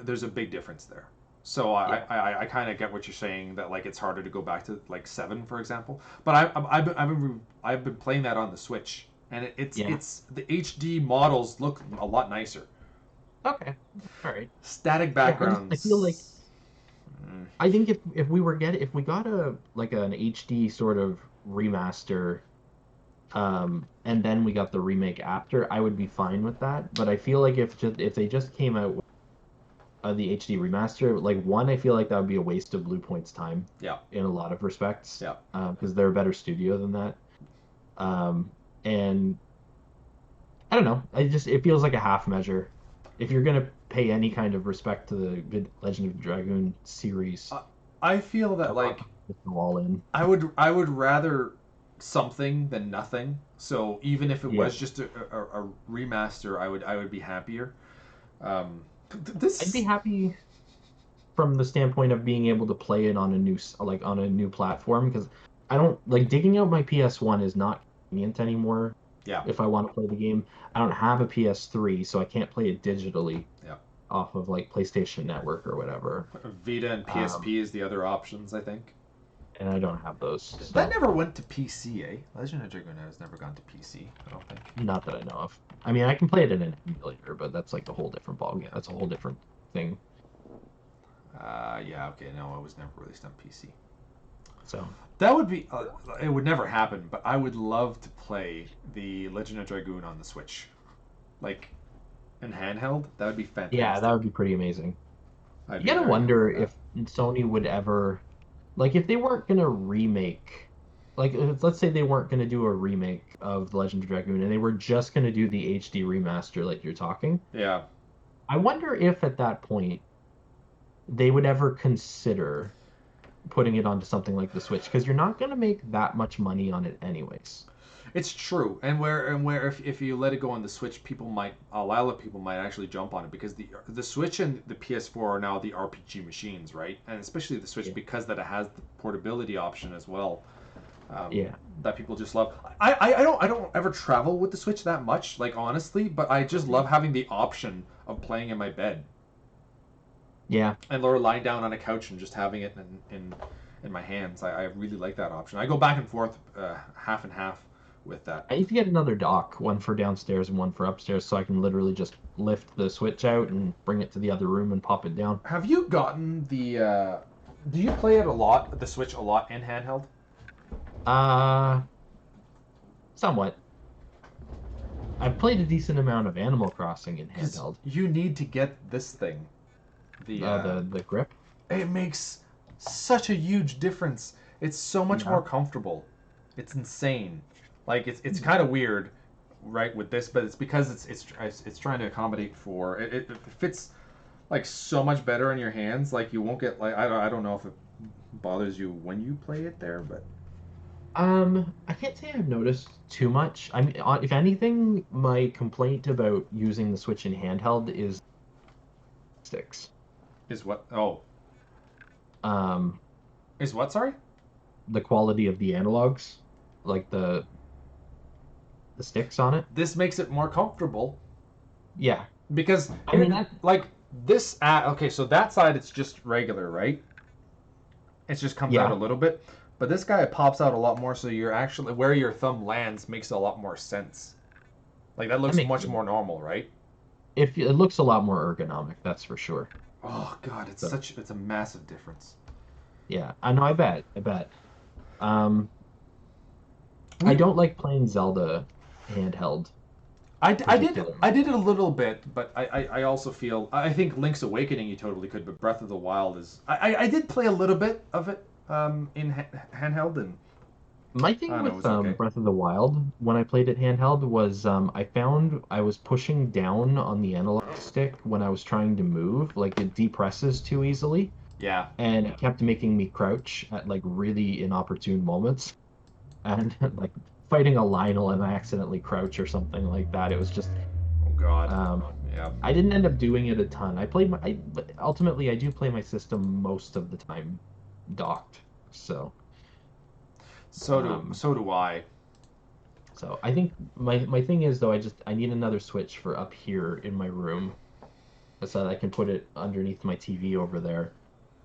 there's a big difference there. So I kind of get what you're saying, that like it's harder to go back to like 7, for example. But I've been playing that on the Switch, and it's the HD models look a lot nicer. Okay, all right. Static backgrounds. I feel like. I think if we got an HD sort of remaster, and then we got the remake after, I would be fine with that. But I feel like if they just came out with the HD remaster, like I feel like that would be a waste of Blue Point's time. Yeah. In a lot of respects. Yeah. Because they're a better studio than that. And I don't know. It feels like a half measure. If you're gonna pay any kind of respect to the Legend of Dragoon series, I feel that like go all in. I would rather something than nothing. So even if it was just a remaster, I would be happier. I'd be happy from the standpoint of being able to play it on a new platform, because I don't like digging out my PS1 is not convenient anymore. Yeah. If I want to play the game, I don't have a PS3, so I can't play it digitally. Yeah. Off of like PlayStation Network or whatever. Vita and PSP is the other options, I think. And I don't have those. So. That never went to PC, eh? Legend of Dragoon has never gone to PC, I don't think. Not that I know of. I mean, I can play it in an emulator, but that's like a whole different ballgame. Yeah. That's a whole different thing. Yeah, okay, no, it was never released on PC. So that would be, it would never happen, but I would love to play the Legend of Dragoon on the Switch. Like, in handheld, that would be fantastic. Yeah, that would be pretty amazing. You gotta wonder if Sony would ever, like, if they weren't gonna remake, like, let's say they weren't gonna do a remake of The Legend of Dragoon, and they were just gonna do the HD remaster, like you're talking. Yeah. I wonder if at that point they would ever consider putting it onto something like the Switch, because you're not gonna make that much money on it anyways. It's true, and where if you let it go on the Switch, a lot of people might actually jump on it, because the Switch and the PS4 are now the RPG machines, right? And especially the Switch, because that it has the portability option as well. That people just love. I don't ever travel with the Switch that much, like, honestly, but I just love having the option of playing in my bed. Yeah. And or lying down on a couch and just having it in my hands. I really like that option. I go back and forth, half and half with that. I need to get another dock, one for downstairs and one for upstairs, so I can literally just lift the Switch out and bring it to the other room and pop it down. Have you gotten the? Do you play it a lot, the Switch a lot in handheld? Somewhat. I've played a decent amount of Animal Crossing in handheld. You need to get this thing. The grip? It makes such a huge difference. It's so much more comfortable. It's insane. Like, it's kind of weird, right, with this, but it's because it's trying to accommodate for it fits like so much better in your hands. Like, you won't get, like, I don't know if it bothers you when you play it there, but I can't say I've noticed too much. I mean, if anything, my complaint about using the Switch in handheld is sticks. Is what? Oh. Is what? Sorry. The quality of the analogs, like the sticks on it. This makes it more comfortable. Yeah. Because I mean, like this. Okay, so that side it's just regular, right? It just comes out a little bit, but this guy pops out a lot more. So you're actually where your thumb lands makes a lot more sense. Like that That looks makes much sense. more normal, right? If it looks a lot more ergonomic, that's for sure. Oh God, So it's a massive difference. yeah, I know. I bet. Um, I We don't like playing Zelda handheld particularly. I did it a little bit, but I also feel I think Link's Awakening you totally could, but Breath of the Wild is I did play a little bit of it in handheld, and My I thing don't know, it with was okay. Breath of the Wild when I played it handheld was I found I was pushing down on the analog stick when I was trying to move, like it depresses too easily, Yeah. and it kept making me crouch at like really inopportune moments. And like fighting a Lionel and I accidentally crouch or something like that. It was just Oh God. um, Yeah. I didn't end up doing it a ton. I played but ultimately I do play my system most of the time docked. So um, So do I. so I think my thing is though I need another switch for up here in my room so that I can put it underneath my TV over there,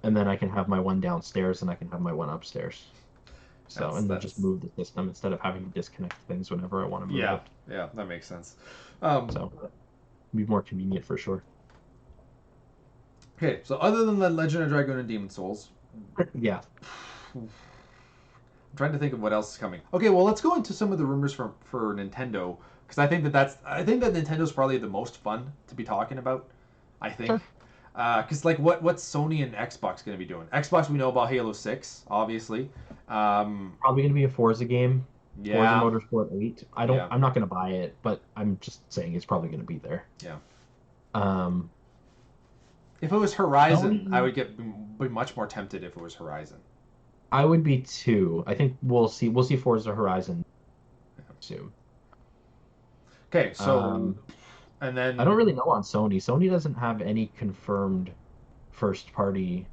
and then I can have my one downstairs and I can have my one upstairs. So and then just That's move the system instead of having to disconnect things whenever I want to move yeah, it. yeah, that makes sense. Um, So be more convenient for sure. okay, so other than the Legend of Dragoon and Demon Souls, Yeah, I'm trying to think of what else is coming. Okay, well, let's go into some of the rumors for Nintendo because I think that Nintendo's probably the most fun to be talking about. I think sure. because like what's Sony and Xbox going to be doing? Xbox we know about Halo 6, obviously. Um, Probably gonna be a Forza game, Forza yeah, Motorsport 8. yeah, I'm not gonna buy it, but I'm just saying it's probably gonna be there. yeah. Um, If it was Horizon, I Sony, would be much more tempted if it was Horizon. I would be too. I think we'll see Forza Horizon soon. Okay, so Um, and I don't then really know on Sony. Sony doesn't have any confirmed first party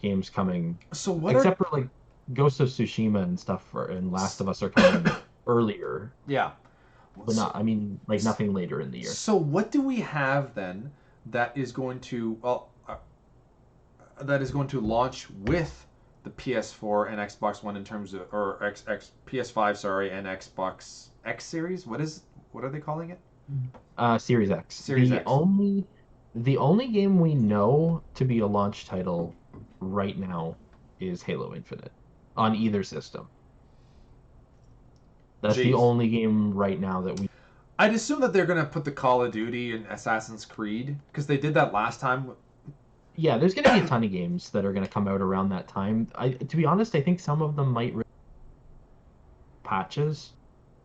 games coming, so what are except for like Ghost of Tsushima and stuff and Last of Us are coming earlier, yeah. but So not, I mean, like nothing later in the year. so what do we have then that is going to that is going to launch with the PS4 and Xbox One in terms of or PS5 sorry and Xbox X series? What are they calling it? Series X. Series X. The only game we know to be a launch title right now is Halo Infinite on either system. That's the Jeez. only game right now that we. I'd assume that they're gonna put the Call of Duty and Assassin's Creed because they did that last time. Yeah, there's going to be a ton of games that are going to come out around that time. To be honest, I think some of them might patches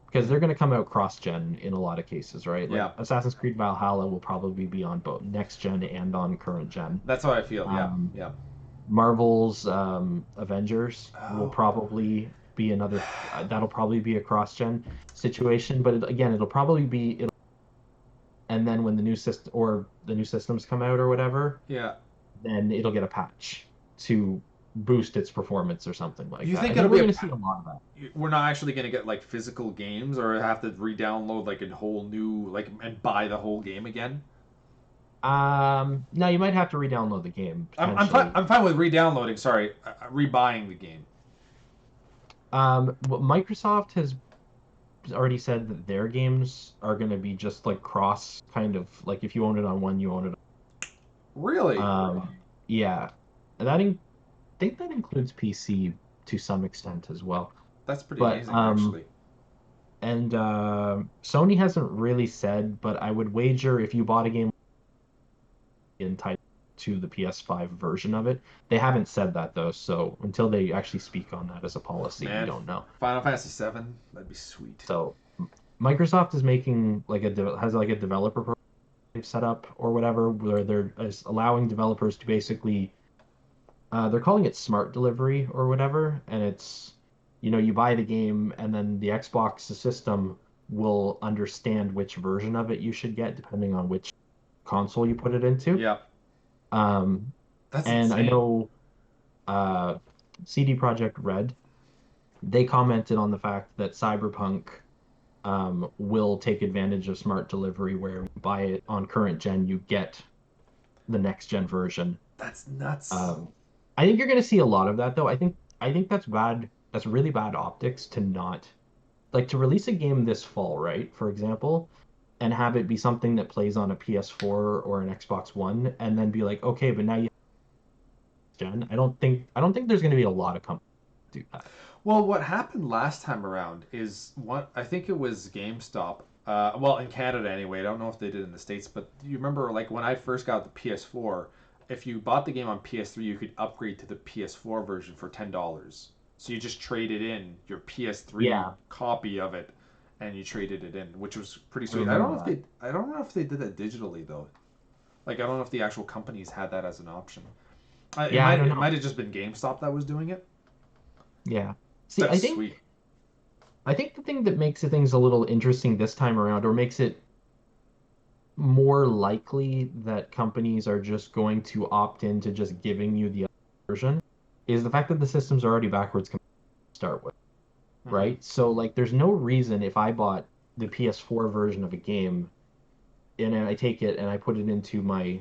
because they're going to come out cross-gen in a lot of cases, right? Like Yeah, Assassin's Creed Valhalla will probably be on both next gen and on current gen. that's how I feel. Yeah, Um, yeah. Marvel's Avengers will Oh, probably be another that'll probably be a cross-gen situation, but again, it'll probably be and then when the new systems come out or whatever, yeah. then it'll get a patch to boost its performance or something like You that. I think think it'll we're be a? going to see a lot of that. We're not actually gonna get like physical games, or have to re-download like a whole new like and buy the whole game again. Now you might have to re-download the game potentially. I'm fine with re-downloading. Sorry, rebuying the game. What Microsoft has already said that their games are going to be just like cross kind of like if you own it on one, you own it. Really? Yeah, and think that includes PC to some extent as well. That's pretty But amazing, actually. and Sony hasn't really said, but I would wager if you bought a game entitled to the PS5 version of it. They haven't said that though, so until they actually speak on that as a policy, we Man, don't know. Final Fantasy VII, that'd be sweet. So Microsoft is making like has like a developer program they've set up or whatever where they're is allowing developers to basically they're calling it smart delivery or whatever, and it's you buy the game and then the Xbox system will understand which version of it you should get depending on which console you put it into. Yeah, Um, that's and I insane. know uh, CD Projekt Red, they commented on the fact that Cyberpunk will take advantage of smart delivery where you buy it on current gen, you get the next gen version. That's nuts. Um, I think you're going to see a lot of that though. I think that's bad. That's really bad optics to not. like to release a game this fall, right? For example, and have it be something that plays on a PS4 or an Xbox One, and then be like, okay, but now you gen. I don't think there's going to be a lot of companies that do that. Well, what happened last time around is what I think it was GameStop. Well, in Canada anyway. I don't know if they did in the States, but you remember like when I first got the PS4, if you bought the game on PS3, you could upgrade to the PS4 version for $10. So you just traded in your PS3 Yeah, copy of it, and you traded it in, which was pretty I sweet. remember that. I don't know if they did that digitally though. Like I don't know if the actual companies had that as an option. Yeah, I don't It know. might have just been GameStop that was doing it. Yeah. See, That's I think sweet. I think the thing that makes things a little interesting this time around, or makes it more likely that companies are just going to opt into just giving you the version, is the fact that the system's already backwards compatible to start with, Hmm. right? So like there's no reason if I bought the PS4 version of a game and I take it and I put it into my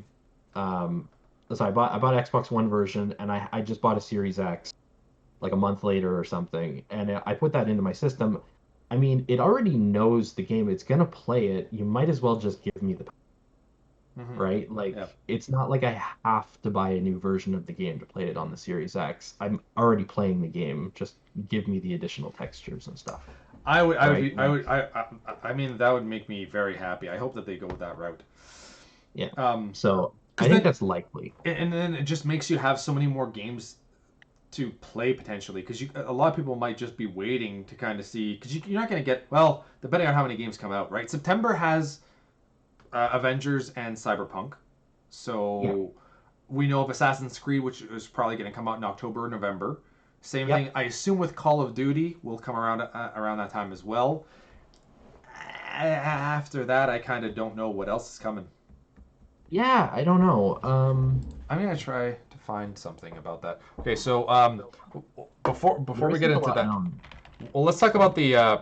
um so I bought Xbox One version and I just bought a Series X like a month later or something, and I put that into my system. I mean, it already knows the game. It's gonna play it. You might as well just give me the Hmm. right? Yeah. Like, it's not like I have to buy a new version of the game to play it on the Series X. I'm already playing the game. Just give me the additional textures and stuff, I would right? be, Like, I mean, that would make me very happy. I hope that they go with that route. yeah. Um, So I because think then, that's likely. and then it just makes you have so many more games to play potentially. Because a lot of people might just be waiting to kind of see. Because you're not going to get, well, depending on how many games come out, right? September has Avengers and Cyberpunk. Yeah. So we know of Assassin's Creed, which is probably going to come out in October or November. Same thing, Yep. I assume, with Call of Duty will come around that time as well. After that, I kind of don't know what else is coming. Yeah. I don't know. I'm gonna try to find something about that. Okay, so before There we get isn't a into lot that, known. well, let's talk about the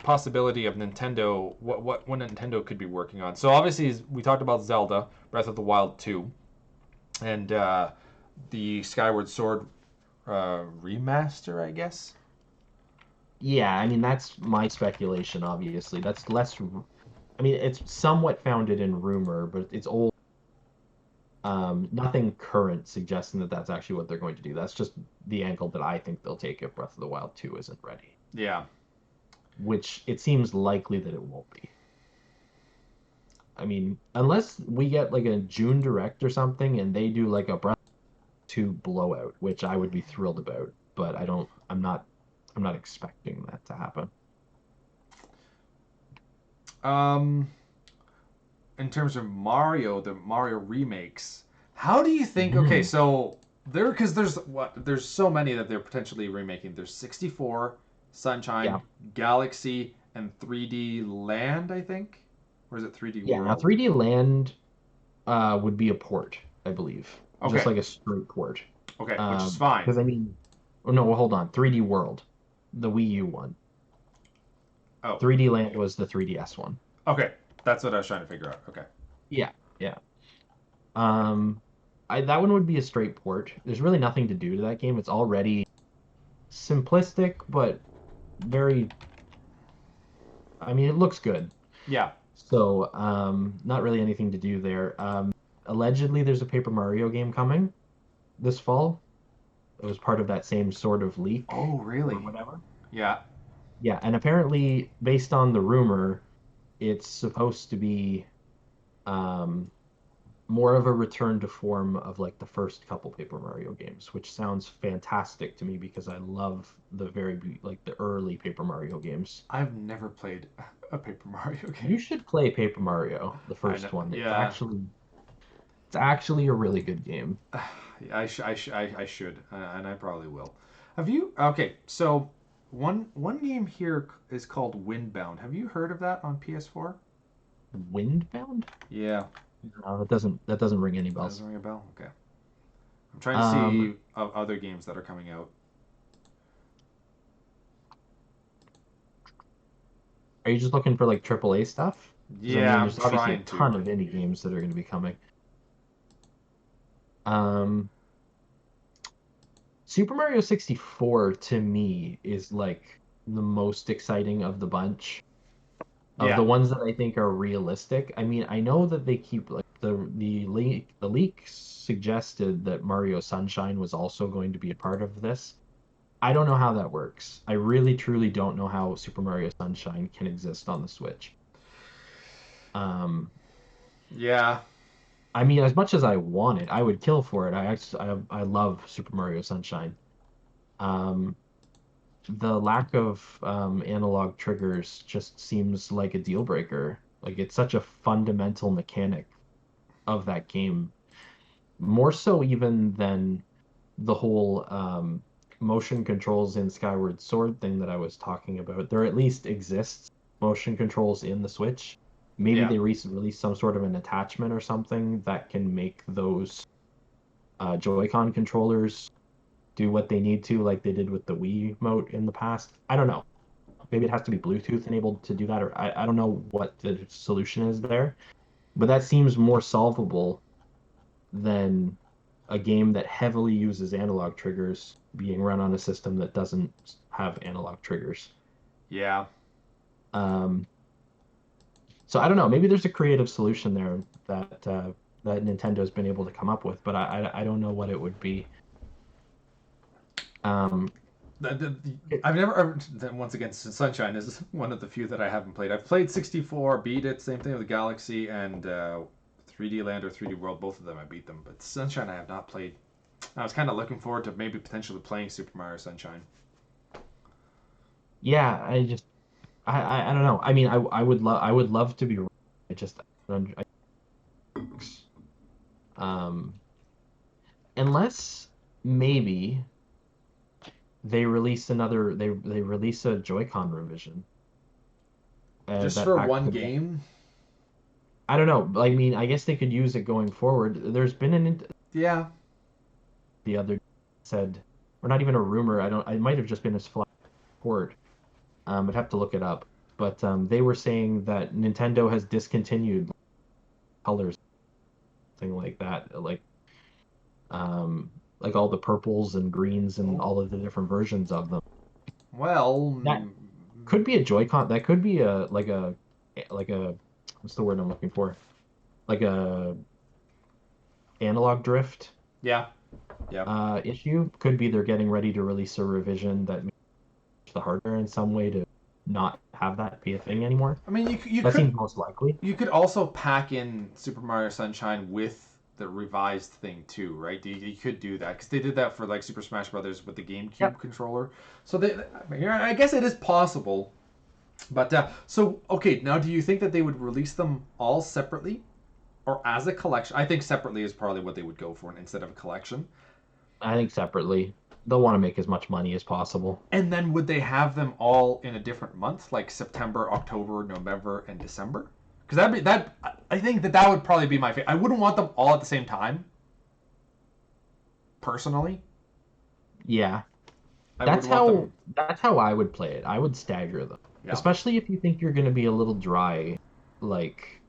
possibility of Nintendo. What Nintendo could be working on. So obviously, we talked about Zelda, Breath of the Wild 2, and the Skyward Sword remaster, I guess. Yeah. I mean, that's my speculation. Obviously, that's less. I mean, it's somewhat founded in rumor, but it's old. Nothing current suggesting that that's actually what they're going to do. That's just the angle that I think they'll take if Breath of the Wild 2 isn't ready, Yeah. which it seems likely that it won't be. I mean, unless we get like a June Direct or something and they do like a Breath 2 blowout, which I would be thrilled about, but I'm not expecting that to happen. Um, in terms of Mario, the Mario remakes, how do you think? Okay, Hmm. so because there's so many that they're potentially remaking. There's 64, Yeah. Sunshine, Galaxy, and 3D Land, I think, or is it 3D Yeah, now World? 3D Land would be a port, I believe. Just Okay, like a straight port. okay, which is fine. Because I mean, oh no, well, hold on. 3D World, the Wii U one. Oh, 3D Land was the 3DS one. okay, that's what I was trying to figure out. Okay, Yeah, yeah. Um, that one would be a straight port. There's really nothing to do to that game. It's already simplistic, but very. I mean, it looks good. yeah. So, not really anything to do there. Allegedly, there's a Paper Mario game coming this fall. It was part of that same sort of leak Oh, or really? whatever. Yeah. Yeah, and apparently, based on the rumor, it's supposed to be um, more of a return to form of like the first couple Paper Mario games, which sounds fantastic to me because I love like the early Paper Mario games. I've never played a Paper Mario You game. should play Paper Mario, the I know. first one. It's Yeah. actually it's actually a really good game. I should, and I probably will. Have you? Okay, so one game here is called Windbound. Have you heard of that on PS4? Windbound? Yeah, No, that doesn't ring any bells. doesn't ring a bell. Okay, I'm trying to Um, see other games that are coming out. are you just looking for like AAA stuff? Because I Yeah, mean, I'm there's obviously a trying to. ton of indie games that are going to be coming. Um, Super Mario 64 to me is like the most exciting of the bunch. Of the Yeah. ones that I think are realistic. I mean, I know that they keep like the leak suggested that Mario Sunshine was also going to be a part of this. I don't know how that works. I really truly don't know how Super Mario Sunshine can exist on the Switch. Um, Yeah. I mean, as much as I want it, I would kill for it. I love Super Mario Sunshine. Um, the lack of analog triggers just seems like a deal breaker. Like it's such a fundamental mechanic of that game, more so even than the whole motion controls in Skyward Sword thing that I was talking about. There at least exists motion controls in the Switch. Maybe Yeah. they released some sort of an attachment or something that can make those Joy-Con controllers do what they need to, like they did with the Wii Remote in the past. I don't know. Maybe it has to be Bluetooth enabled to do that, or I don't know what the solution is there. But that seems more solvable than a game that heavily uses analog triggers being run on a system that doesn't have analog triggers. Yeah. Um, so I don't know. Maybe there's a creative solution there that Nintendo's been able to come up with, but I don't know what it would be. Um, I've never. Once again, Sunshine is one of the few that I haven't played. I've played 64, beat it. Same thing with Galaxy and 3D Land or 3D World. Both of them I beat them, but Sunshine I have not played. I was kind of looking forward to maybe potentially playing Super Mario Sunshine. yeah, I don't know. I mean, I would love to be. I just um unless maybe they release a Joy-Con revision Just that for packs one the best. game. I don't know. I mean, I guess they could use it going forward. There's been Yeah. the other said, or not even a rumor. I don't. I might have just been a flat report. I'd have to look it up. But they were saying that Nintendo has discontinued colors, thing like that, um, like all the purples and greens and Oh. all of the different versions of them. Well. That could be a Joy-Con. That could be a what's the word I'm looking for? Like a analog drift Yeah. Yeah. issue. Could be they're getting ready to release a revision that makes the hardware in some way to not have that be a thing anymore. I mean, you That could seems most likely. you could also pack in Super Mario Sunshine with the revised thing too, right? You could do that because they did that for like Super Smash Brothers with the GameCube Yep. controller. So I guess it is possible. But so okay, now do you think that they would release them all separately or as a collection? I think separately is probably what they would go for instead of a collection. I think separately. They'll want to make as much money as possible. And then would they have them all in a different month, like September, October, November, and December? Because that'd be that. I think that would probably be my favorite. I wouldn't want them all at the same time. Personally, Yeah. I would That's want how them. that's how I would play it. I would stagger them. Yeah. Especially if you think you're going to be a little dry like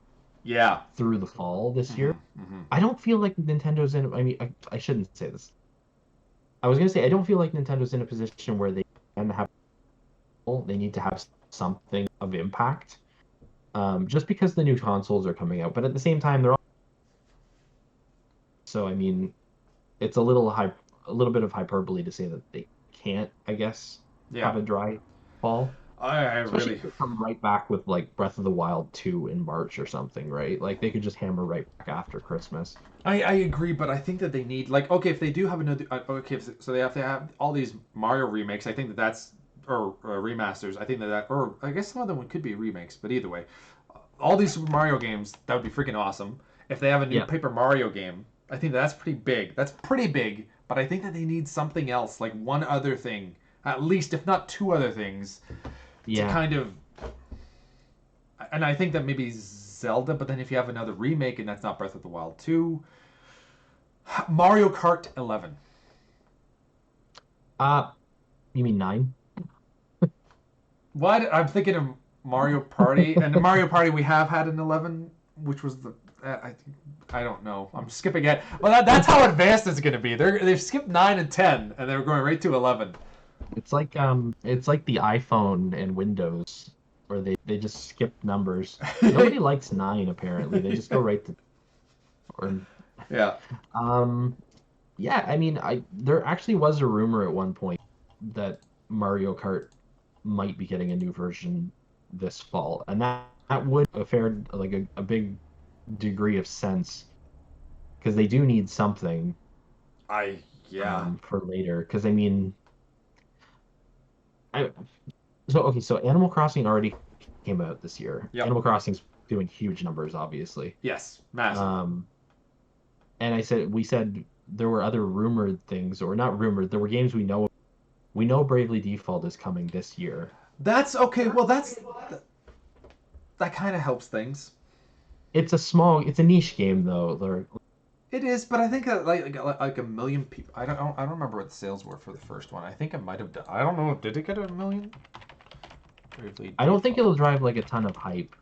Yeah. through the fall this year. Hmm. I don't feel like Nintendo's in I mean I shouldn't say this. I was going to say I don't feel like Nintendo's in a position where they need to have something of impact. Just because the new consoles are coming out, but at the same time they're all so I mean it's a little bit of hyperbole to say that they can't, I guess, Yeah. have a dry fall. I Especially really. if they come right back with like Breath of the Wild 2 in March or something, right? Like they could just hammer right back after Christmas. I agree, but I think that they need like okay if they do have another okay so they have to have all these Mario remakes. I think that's or remasters. I think that or I guess some of them could be remakes, but either way, all these Super Mario games that would be freaking awesome. If they have a new Yeah, Paper Mario game, I think that's pretty big. That's pretty big, but I think that they need something else, like one other thing, at least if not two other things, to yeah. kind of. And I think that maybe Zelda, but then if you have another remake and that's not Breath of the Wild 2, Mario Kart 11. Uh, you mean 9? What? I'm thinking of Mario Party, and the Mario Party we have had an 11, which was the I don't know. I'm skipping it. Well, that's how advanced it's going to be. They've skipped 9 and 10, and they're going right to 11. It's like the iPhone and Windows where they just skip numbers. Nobody likes 9 apparently. They just go right to or Yeah. um yeah, I mean I there actually was a rumor at one point that Mario Kart might be getting a new version this fall, and that would a fair like a big degree of sense because they do need something I yeah. for later. Because I mean, I so okay, so Animal Crossing already came out this year. Yep. Animal Crossing's doing huge numbers, obviously. Yes. Massive. Um, and we said there were other rumored things, or not rumored. There were games we know. We know Bravely Default is coming this year. That's okay. Well, that kind of helps things. It's a niche game though. It is, but I think that like a million people. I don't remember what the sales were for the first one. I think it might have done. I don't know. Did it get a million? Bravely I don't think Default. it'll drive like a ton of hype,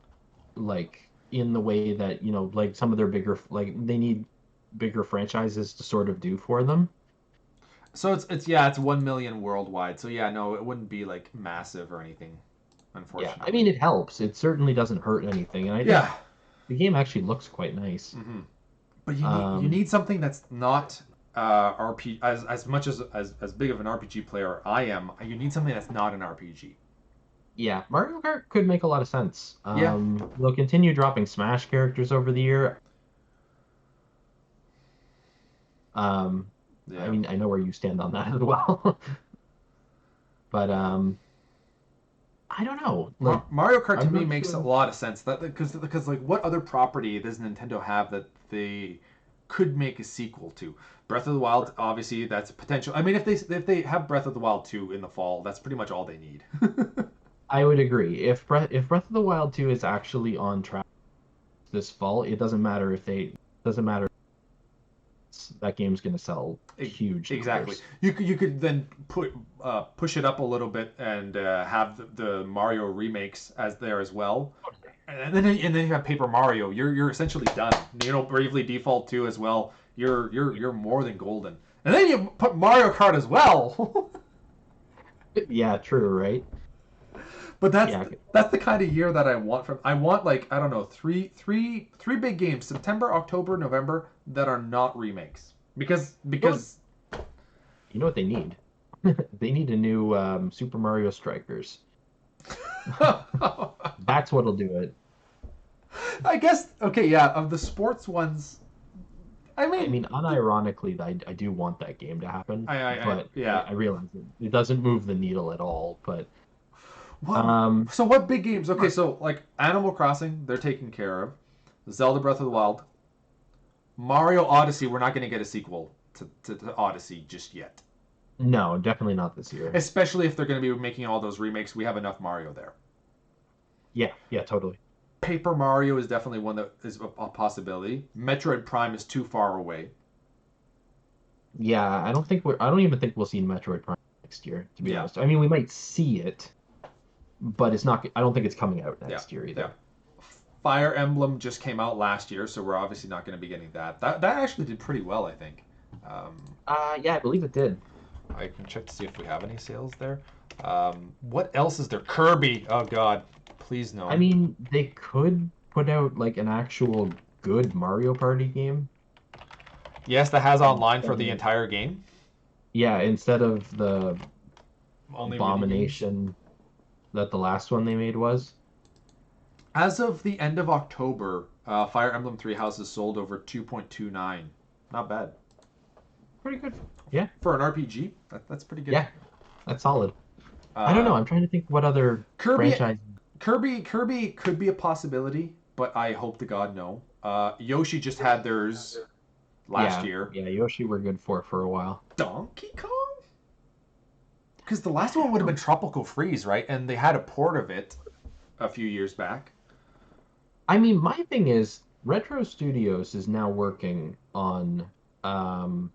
like in the way that, like some of their bigger, like they need bigger franchises to sort of do for them. So it's yeah, it's 1 million worldwide. So yeah, no, it wouldn't be like massive or anything, Yeah, I mean unfortunately. it helps. It certainly doesn't hurt anything, and I think Yeah. the game actually looks quite nice. Hmm. But you Um, need something that's not RP as much as big of an RPG player I am. You need something that's not an RPG. yeah, Mario Kart could make a lot of sense. Yeah. They'll continue dropping Smash characters over the year. I Yeah. mean, I know where you stand on that as well, but I don't know. Like, Mario Kart to I'm me not makes a sure. lot of sense that because like what other property does Nintendo have that they could make a sequel to? Breath of the Wild, obviously, that's potential. I mean, if they have Breath of the Wild 2 in the fall, that's pretty much all they need. I would agree. If Breath of the Wild 2 is actually on track this fall, it doesn't matter if they doesn't matter. That game's going to sell huge Exactly. numbers. You could then push it up a little bit and have the Mario remakes as there as well, and then you have Paper Mario. You're essentially done. Bravely Default 2 as well. You're more than golden. And then you put Mario Kart as well. Yeah, true, right? But that's Yeah, that's the kind of year that I want from. I want like I don't know three big games September, October, November that are not remakes you know what, because you know what they need? They need a new Super Mario Strikers. That's what'll do it. I guess okay, yeah. Of the sports ones, I I mean, mean, unironically, I do want that game to happen, but yeah. I realize it doesn't move the needle at all. But What? um, So what big games? Okay, so like Animal Crossing, they're taken care of. Zelda Breath of the Wild, Mario Odyssey. We're not going to get a sequel to Odyssey just yet. no, definitely not this year. Especially if they're going to be making all those remakes. We have enough Mario there. Yeah, yeah, totally. Paper Mario is definitely one that is a possibility. Metroid Prime is too far away. Yeah, I don't even think we'll see Metroid Prime next year, to be Yeah, honest. I mean, we might see it, but it's not. I don't think it's coming out yeah, next year yeah. either. Fire Emblem just came out last year, so we're obviously not going to be getting that. That actually did pretty well, I think. Um, Yeah, I believe it did. I can check to see if we have any sales there. What else is there? Kirby. Oh God, please I no. mean, they could put out like an actual good Mario Party game. Yes, that has online for Instead the of, entire game. yeah, instead of the Only mini games. abomination that the last one they made was. As of the end of October, Fire Emblem Three Houses sold over 2.29. Not bad Pretty good. Yeah, for an RPG. That's pretty good. yeah, that's solid. I don't know. Uh, I'm trying to think what other Kirby, franchise. Kirby could be a possibility, but I hope to God no. Yoshi just had theirs last Yeah, year. yeah, Yoshi we're good for a while. Donkey Kong? Because the last one would have been Tropical Freeze, right? And they had a port of it a few years back. I mean, my thing is Retro Studios um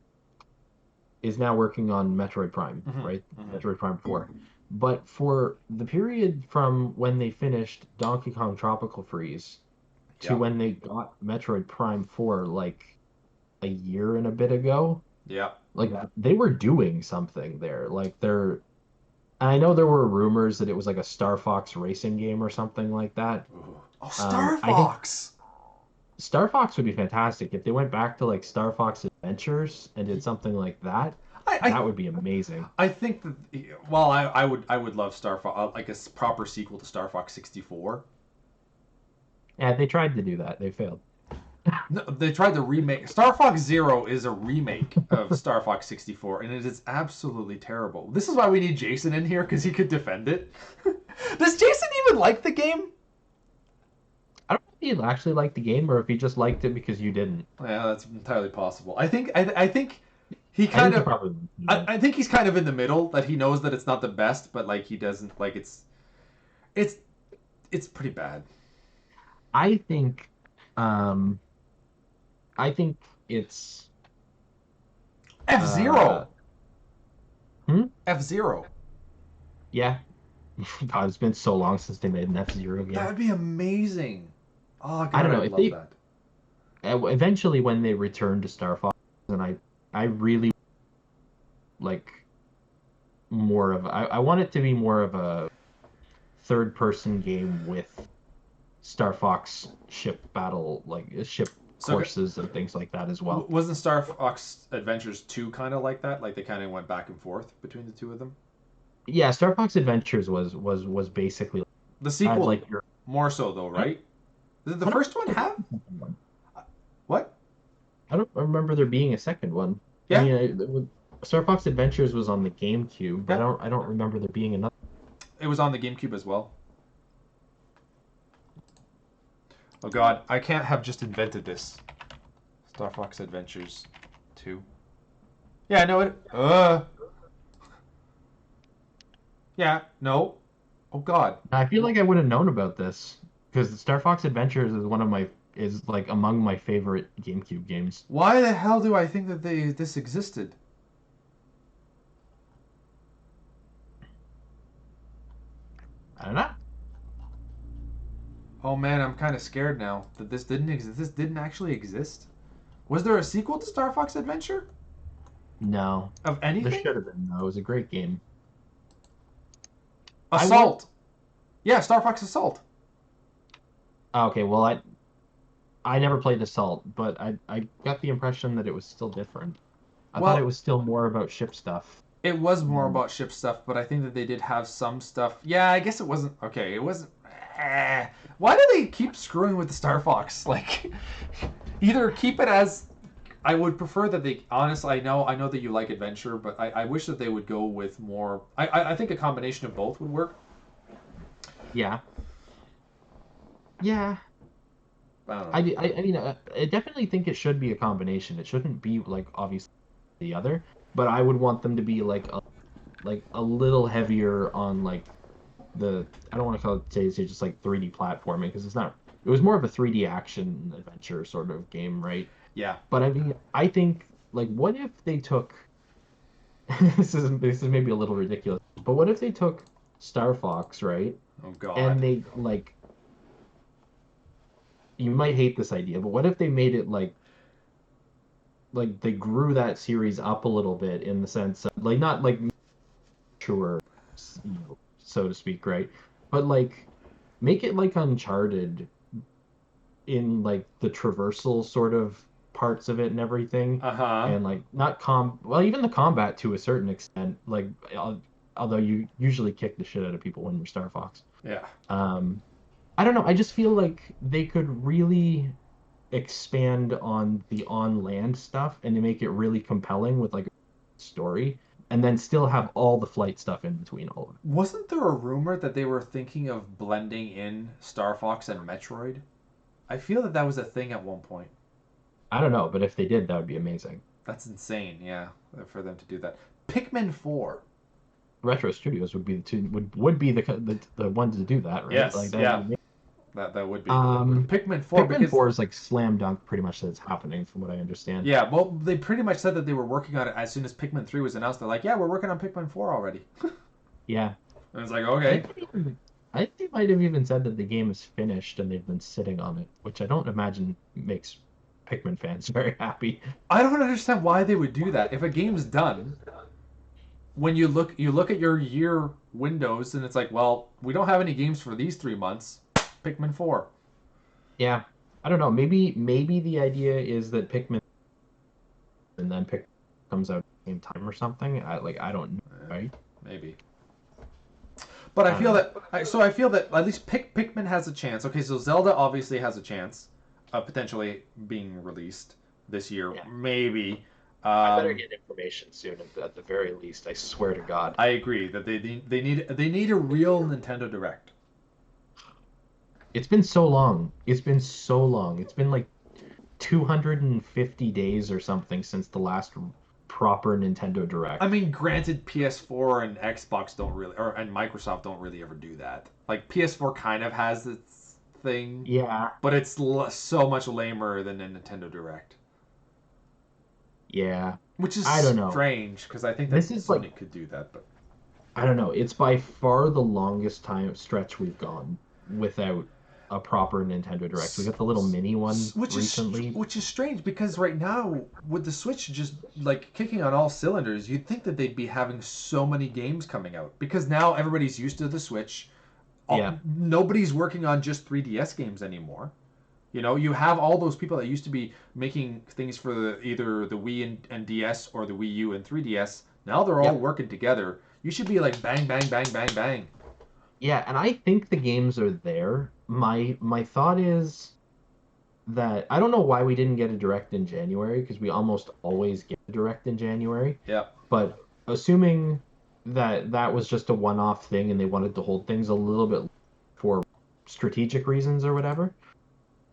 is now working on Metroid Prime, Hmm. right? Hmm. Metroid Prime 4. But for the period from when they finished Donkey Kong Tropical Freeze to Yeah. when they got Metroid Prime 4 like a year and a bit ago, Yeah. like they were doing something there. Like they're I know there were rumors that it was like a Star Fox racing game or something like that. Ooh. Oh, Star I think Fox. Star Fox would be fantastic if they went back to like Star Fox Adventures and did something like that. I That would be amazing. I think that well, I would love Star Fox like a proper sequel to Star Fox 64. Yeah, they tried to do that. They failed. No, they tried to remake Star Fox Zero is a remake of Star Fox 64, and it is absolutely terrible. This is why we need Jason in here because he could defend it. Does Jason even like the game? I don't know if he actually liked the game or if he just liked it because you didn't. Yeah, that's entirely possible. I think he I kind think he of probably liked it, I, yeah. I think he's kind of in the middle that he knows that it's not the best, but like he doesn't like it's it's pretty bad. I think um I think it's F uh Zero, hmm? F Zero. Yeah. God, it's been so long since they made an F-Zero That game. would be amazing. Oh I god, don't know I'd if love they that. eventually when they return to Star Fox, and I really like more of I want it to be more of a third person game with Star Fox ship battle like ship So courses and things like that as well. wasn't Star Fox Adventures 2 kind of like that? Like they kind of went back and forth between the two of them? Yeah, Star Fox Adventures was basically The had sequel like your more so though, I don't, right? Did the I don't first one remember there have being a second one. what? I don't remember there being a second one. I Yeah, mean, Star Fox Adventures was on the GameCube, but yeah. I don't remember there being another. It was on the GameCube as well. Oh god, I can't have just invented this. Star Fox Adventures 2. Yeah, I know it. Yeah, no. Oh god. I feel like I would have known about this because Star Fox Adventures is one of my is like among my favorite GameCube games. Why the hell do I think that this existed? I don't know. Oh man, I'm kind of scared now that this didn't exist. This didn't actually exist. Was there a sequel to Star Fox Adventure No, of there anything? should have been. No, it was a great game. I want. Assault. Yeah, Star Fox Assault. Okay, well, I never played Assault, but I got the impression that it was still different. I thought it Well, was still more about ship stuff. it was more Than, about ship stuff, but I think that they did have some stuff. Yeah, I guess it wasn't. Okay, it wasn't. Why do they keep screwing with the Star Fox? Like, either keep it as. I would prefer that they. Honestly, I know that you like adventure, but I wish that they would go with more. I think a combination of both would work. yeah, yeah. I don't know. I mean, I definitely think it should be a combination. It shouldn't be like obviously the other, but I would want them to be like a little heavier on like the I don't want to call it say just like 3D platforming because it's not. It was more of a 3D action adventure sort of game, right? Yeah. But I mean, I think like what if they took this is maybe a little ridiculous, but what if they took Star Fox, right? Oh God. And they like you might hate this idea, but what if they made it like they grew that series up a little bit in the sense of like not like mature, so to speak, right? But like make it like Uncharted in like the traversal sort of parts of it and everything, Uh huh. and like not well even the combat to a certain extent, like although you usually kick the shit out of people when you're Star Fox. Yeah. Um, I don't know. I just feel like they could really expand on the on land stuff and to make it really compelling with like a story and then still have all the flight stuff in between all of it. Wasn't there a rumor that they were thinking of blending in Star Fox and Metroid? I feel that that was a thing at one point. I don't know, but if they did, that would be amazing. That's insane, yeah, for them to do that. Pikmin 4. Retro Studios would be the two would be the ones to do that, right? Like Yes, that would be yeah, amazing. that would be. Um, Pikmin 4 Pikmin because 4 is like slam dunk pretty much that it's happening from what I understand. yeah, well, they pretty much said that they were working on it as soon as Pikmin 3 was announced. They're like, yeah, we're working on Pikmin 4 already. Yeah. And it's like, I okay. think I think they might have even said that the game is finished and they've been sitting on it, which I don't imagine makes Pikmin fans very happy. I don't understand why they would do that. If a game's done, when you look at your year windows and it's like, well, we don't have any games for these 3 months. Pikmin 4. Yeah, I don't know. Maybe the idea is that Pikmin and then Pikmin comes out at the same time or something. I don't know, right? Maybe. But I I don't feel know. that I feel that at least Pikmin has a chance. Okay, so Zelda obviously has a chance of potentially being released this year, Yeah, maybe. I better Um, get information soon at the very least. I swear to God. I agree that they need a real Nintendo Direct. It's been so long. It's been so long. It's been like 250 days or something since the last proper Nintendo I Direct. mean, granted, PS4 and Xbox don't really, or and Microsoft don't really ever do that. Like PS4 kind of has its thing, Yeah, but it's so much lamer than a Nintendo Direct, yeah. which is I don't know. strange because I think that This is like, Sony could do that, but I don't know. It's by far the longest time stretch we've gone without a proper Nintendo Direct. We got the little mini one recently. which is strange because right now with the Switch just like kicking on all cylinders, you'd think that they'd be having so many games coming out because now everybody's used to the Switch. Yeah, Nobody's working on just 3DS games anymore. You know, you have all those people that used to be making things for either the Wii and DS or the Wii U and 3DS. Now they're all yep. working together. You should be like bang, bang, bang, bang, bang. Yeah, and I think the games are there. My thought is that I don't know why we didn't get a direct in January because we almost always get a direct in January. Yeah, But assuming that that was just a one-off thing and they wanted to hold things a little bit for strategic reasons or whatever,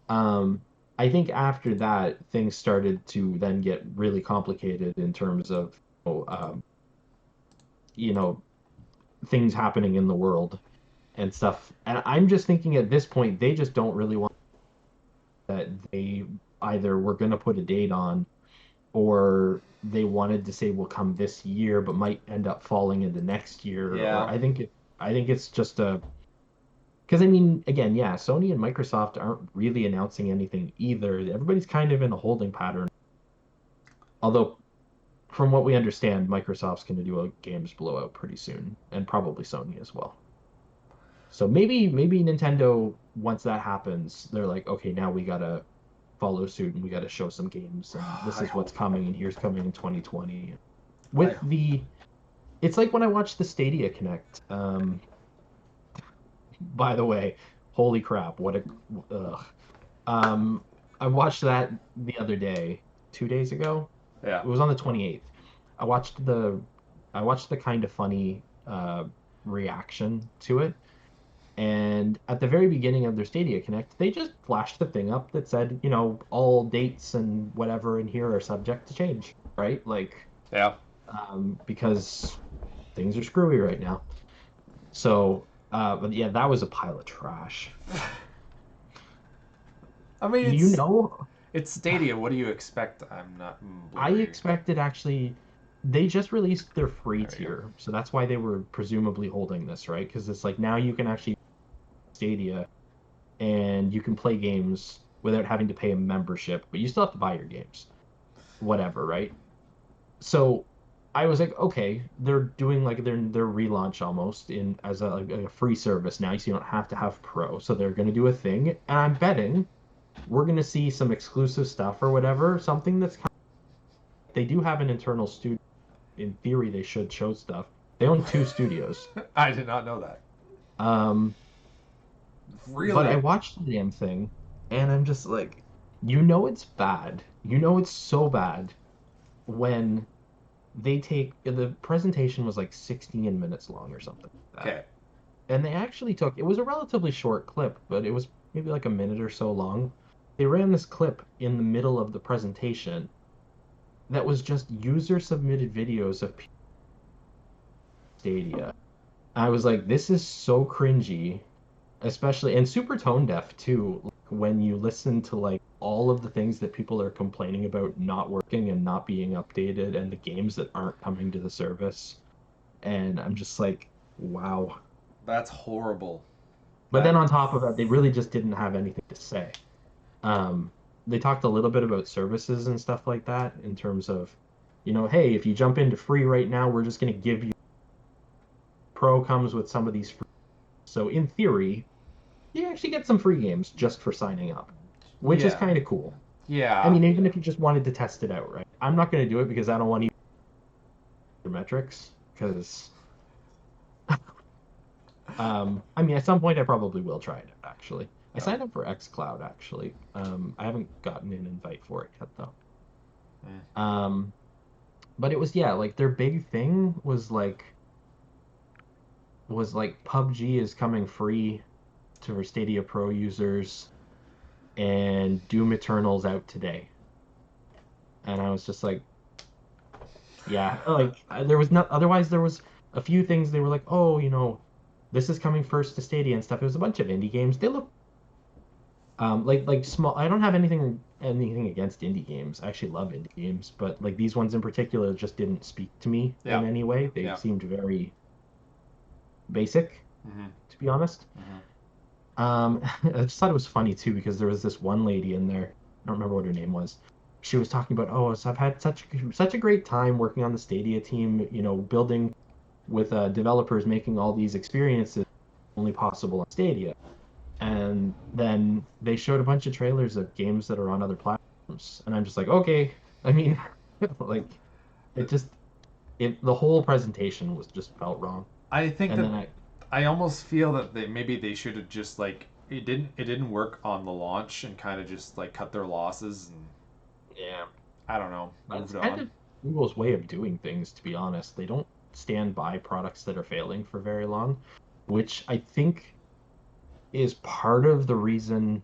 I think after that things started to then get really complicated in terms of you know things happening in the world and stuff. And I'm just thinking at this point they just don't really want that they either were going to put a date on or they wanted to say will come this year but might end up falling into next year or yeah. I think it's just a because I mean again yeah Sony and Microsoft aren't really announcing anything either. Everybody's kind of in a holding pattern, although from what we understand Microsoft's going to do a games blowout pretty soon and probably Sony as well. So maybe Nintendo once that happens they're like okay now we gotta follow suit and we got to show some games and this I is what's hope. coming and here's coming in 2020 I with the it's like when I watched the Stadia Connect. By the way, holy crap what a ugh. um I watched that the other day, 2 days ago. yeah. It was on the 28th. i watched the I watched the kind of funny reaction to it. And at the very beginning of their Stadia Connect, they just flashed the thing up that said, all dates and whatever in here are subject to change, right? Like, Yeah. because things are screwy right now. So, but yeah, that was a pile of trash. I mean, You know, it's Stadia. What do you expect? I'm not I blooming. expected actually, they just released their free There you go. tier. So that's why they were presumably holding this, right? Because it's like now you can actually Stadia and you can play games without having to pay a membership, but you still have to buy your games. Whatever, right? So I was like, okay, they're doing like their relaunch almost in as a free service now, so you don't have to have Pro. So they're gonna do a thing, and I'm betting we're gonna see some exclusive stuff or whatever, something that's kind of, they do have an internal studio. In theory, they should show stuff. They own two studios. I did not know that. Um, but I Really? watched the damn thing, and I'm just like, it's bad. It's so bad when they take the presentation was like 16 minutes long or something like that. Okay. And they actually took it was a relatively short clip, but it was maybe like a minute or so long. They ran this clip in the middle of the presentation that was just user submitted videos of Stadia. I was like, this is so cringy, especially and super tone deaf too. Like, when you listen to like all of the things that people are complaining about not working and not being updated and the games that aren't coming to the service. And I'm just like, wow. That's horrible. But then That on top of that, they really just didn't have anything to say. Um, they talked a little bit about services and stuff like that in terms of, hey, if you jump into free right now, we're just going to give you Pro comes with some of these free. So in theory, you actually get some free games just for signing up, which is Yeah. kind of cool. I Yeah. mean, even if you just wanted to test it out, right? I'm not going to do it because I don't want either metrics. Because, I mean, at some point I probably will try it out, actually. I Oh. signed up for xCloud, actually. I haven't gotten an invite for it yet, though. Eh. Um, but it was, yeah, like their big thing was like PUBG is coming free to Stadia Pro users, and Doom Eternal's out today. And I was just like, yeah, like there was not. Otherwise, there was a few things they were like, oh, this is coming first to Stadia and stuff. It was a bunch of indie games. They look like small. I don't have anything against indie games. I actually love indie games, but like these ones in particular just didn't speak to me Yeah. in any way. They Yeah. seemed very basic, Mm-hmm. to be honest. Mm-hmm. I just thought it was funny too because there was this one lady in there. I don't remember what her name was. She was talking about, oh, so I've had such a great time working on the Stadia team, building with developers making all these experiences only possible on Stadia. And then they showed a bunch of trailers of games that are on other platforms, and I'm just like, okay. I mean, like it just the whole presentation was just felt wrong. I think And that then I I almost feel that maybe they should have just like it didn't work on the launch and kind of just like cut their losses and yeah, I don't know, that's moved kind on. of Google's way of doing things, to be honest. They don't stand by products that are failing for very long, which I think is part of the reason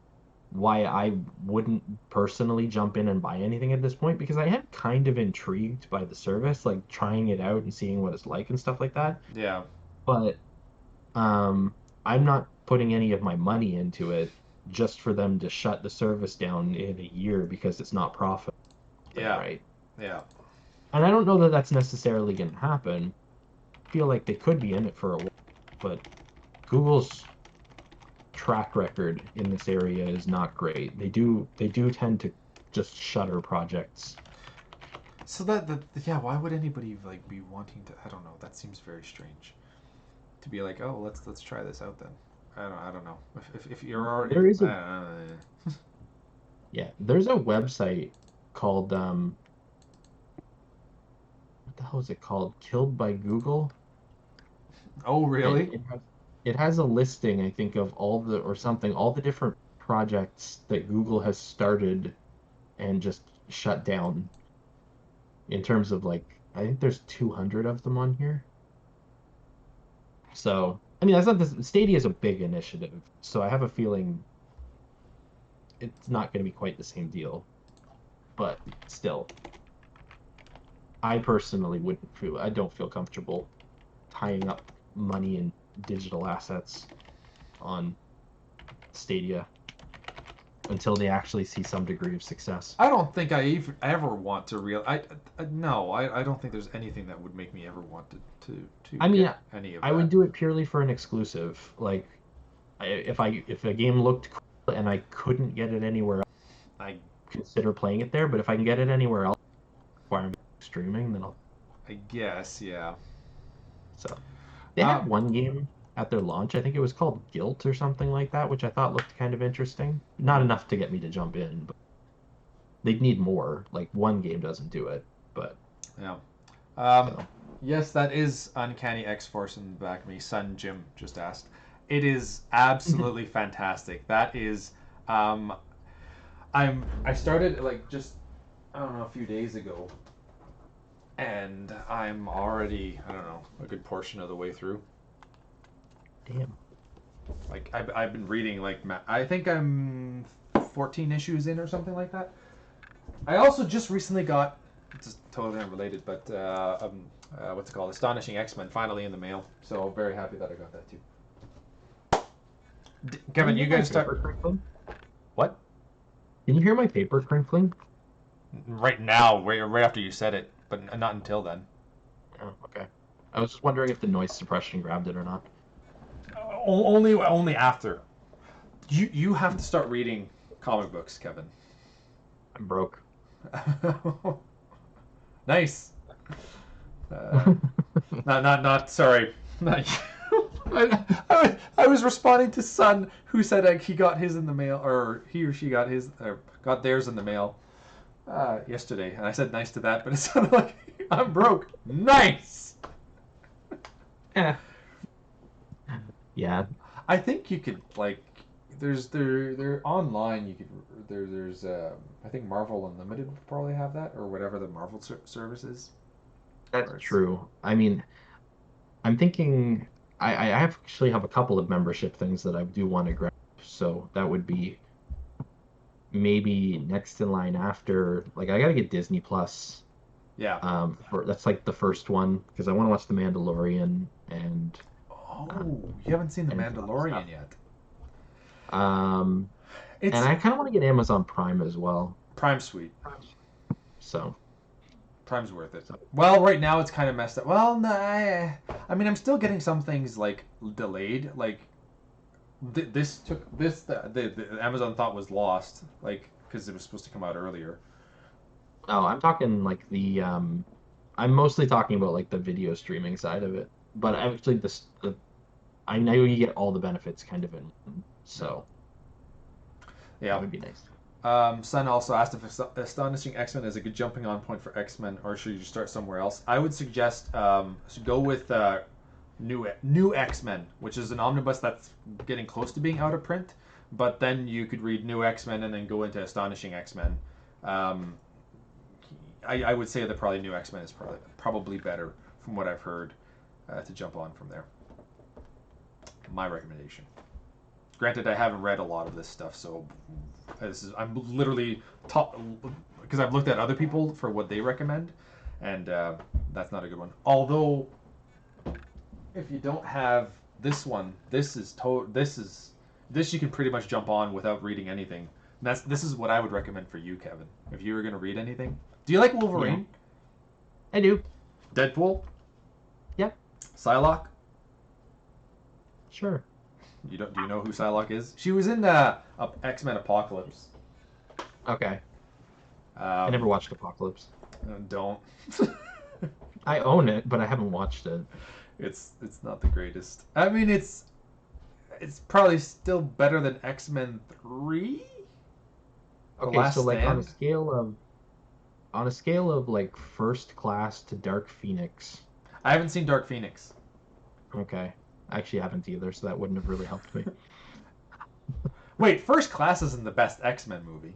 why I wouldn't personally jump in and buy anything at this point because I am kind of intrigued by the service, like trying it out and seeing what it's like and stuff like that. Yeah. But um, I'm not putting any of my money into it just for them to shut the service down in a year because it's not profitable thing, Yeah. right? Yeah. And I don't know that that's necessarily going to happen. I feel like they could be in it for a while, but Google's track record in this area is not great. They do tend to just shutter projects. So that yeah, why would anybody like be wanting to? I don't know. That seems very strange to be like, oh, let's try this out then. I don't know. If you're already, There is I a don't know. Yeah, there's a website called what the hell is it called? Killed by Google, Oh, and really? it has a listing, I think, of all the different projects that Google has started and just shut down in terms of like I think there's 200 of them on here. So, I mean, that's not this Stadia is a big initiative, so I have a feeling it's not going to be quite the same deal. But still, I don't feel comfortable tying up money in digital assets on Stadia until they actually see some degree of success. I don't think I even ever want to no, I don't think there's anything that would make me ever want to I mean, get any of I that. would do it purely for an exclusive. Like, if a game looked cool and I couldn't get it anywhere else, I consider playing it there. But if I can get it anywhere else, requiring streaming, then I'll. I guess, yeah. So they Uh, had one game at their launch. I think it was called Guilt or something like that, which I thought looked kind of interesting. Not mhm, enough to get me to jump in, but they'd need more. Like one game doesn't do it, but yeah. Um, so. yes, that is Uncanny X Force in the back of me. Son Jim just asked. It is absolutely fantastic. That is, um, I started like just I don't know a few days ago, and I'm already I don't know a good portion of the way through. Damn. Like I've been reading like I think I'm 14 issues in or something like that. I also just recently got just totally unrelated, but what's it called? Astonishing X-Men finally in the mail. So very happy that I got that too. Can Kevin, you you hear my guys start paper crinkling? what Can you hear my paper crinkling? right now? Right after you said it, but not until then. Oh, okay. I was just wondering if the noise suppression grabbed it or not. Only after. You have to start reading comic books, Kevin. I'm broke. Nice. Uh, not. Sorry, not you. I was responding to Son, who said he got his in the mail, or he or she got his, or got theirs in the mail yesterday, and I said nice to that, but it sounded like I'm broke. Nice. Yeah. Yeah. I think you could like. They're online. You could there's I think Marvel Unlimited would probably have that, or whatever the Marvel service is. That's Where it's true. I mean, I'm thinking I actually have a couple of membership things that I do want to grab. So that would be maybe next in line after. Like I gotta get Disney Plus. yeah. For that's like the first one because I want to watch The Mandalorian Oh, you haven't seen The and some other stuff. Mandalorian yet. Um, and It's I kind of want to get Amazon Prime as well. Prime Suite. So, Prime's worth it. so Well, right now it's kind of messed up. Well, no, I mean, I'm still getting some things like delayed. Like this took this the Amazon thought was lost, like because it was supposed to come out earlier. oh, I'm talking like I'm mostly talking about like the video streaming side of it. But actually, I know you get all the benefits kind of in one, Yeah. so that Yeah. would be nice. Sun also asked if Astonishing X Men is a good jumping on point for X Men, or should you start somewhere else? I would suggest go with New X Men, which is an omnibus that's getting close to being out of print. But then you could read New X Men and then go into Astonishing X Men. Um, I would say that probably New X Men is probably better from what I've heard to jump on from there. My recommendation. Granted, I haven't read a lot of this stuff, so I'm literally because I've looked at other people for what they recommend, and that's not a good one. Although, if you don't have this one, this you can pretty much jump on without reading anything. This is what I would recommend for you, Kevin. If you were going to read anything, do you like Yeah, Wolverine, I do. Deadpool, Yep, Psylocke? sure. You don't? Do you know who Psylocke is? She was in X Men Apocalypse. Okay. I never Um, watched Apocalypse. don't. I own it, but I haven't watched it. It's not the greatest. I mean, it's probably still better than X Men 3, The Okay, so Last like Stand. on a scale of like First Class to Dark Phoenix. I haven't seen Dark Phoenix. Okay. I actually haven't either, so that wouldn't have really helped me. Wait, First Class isn't the best X Men movie.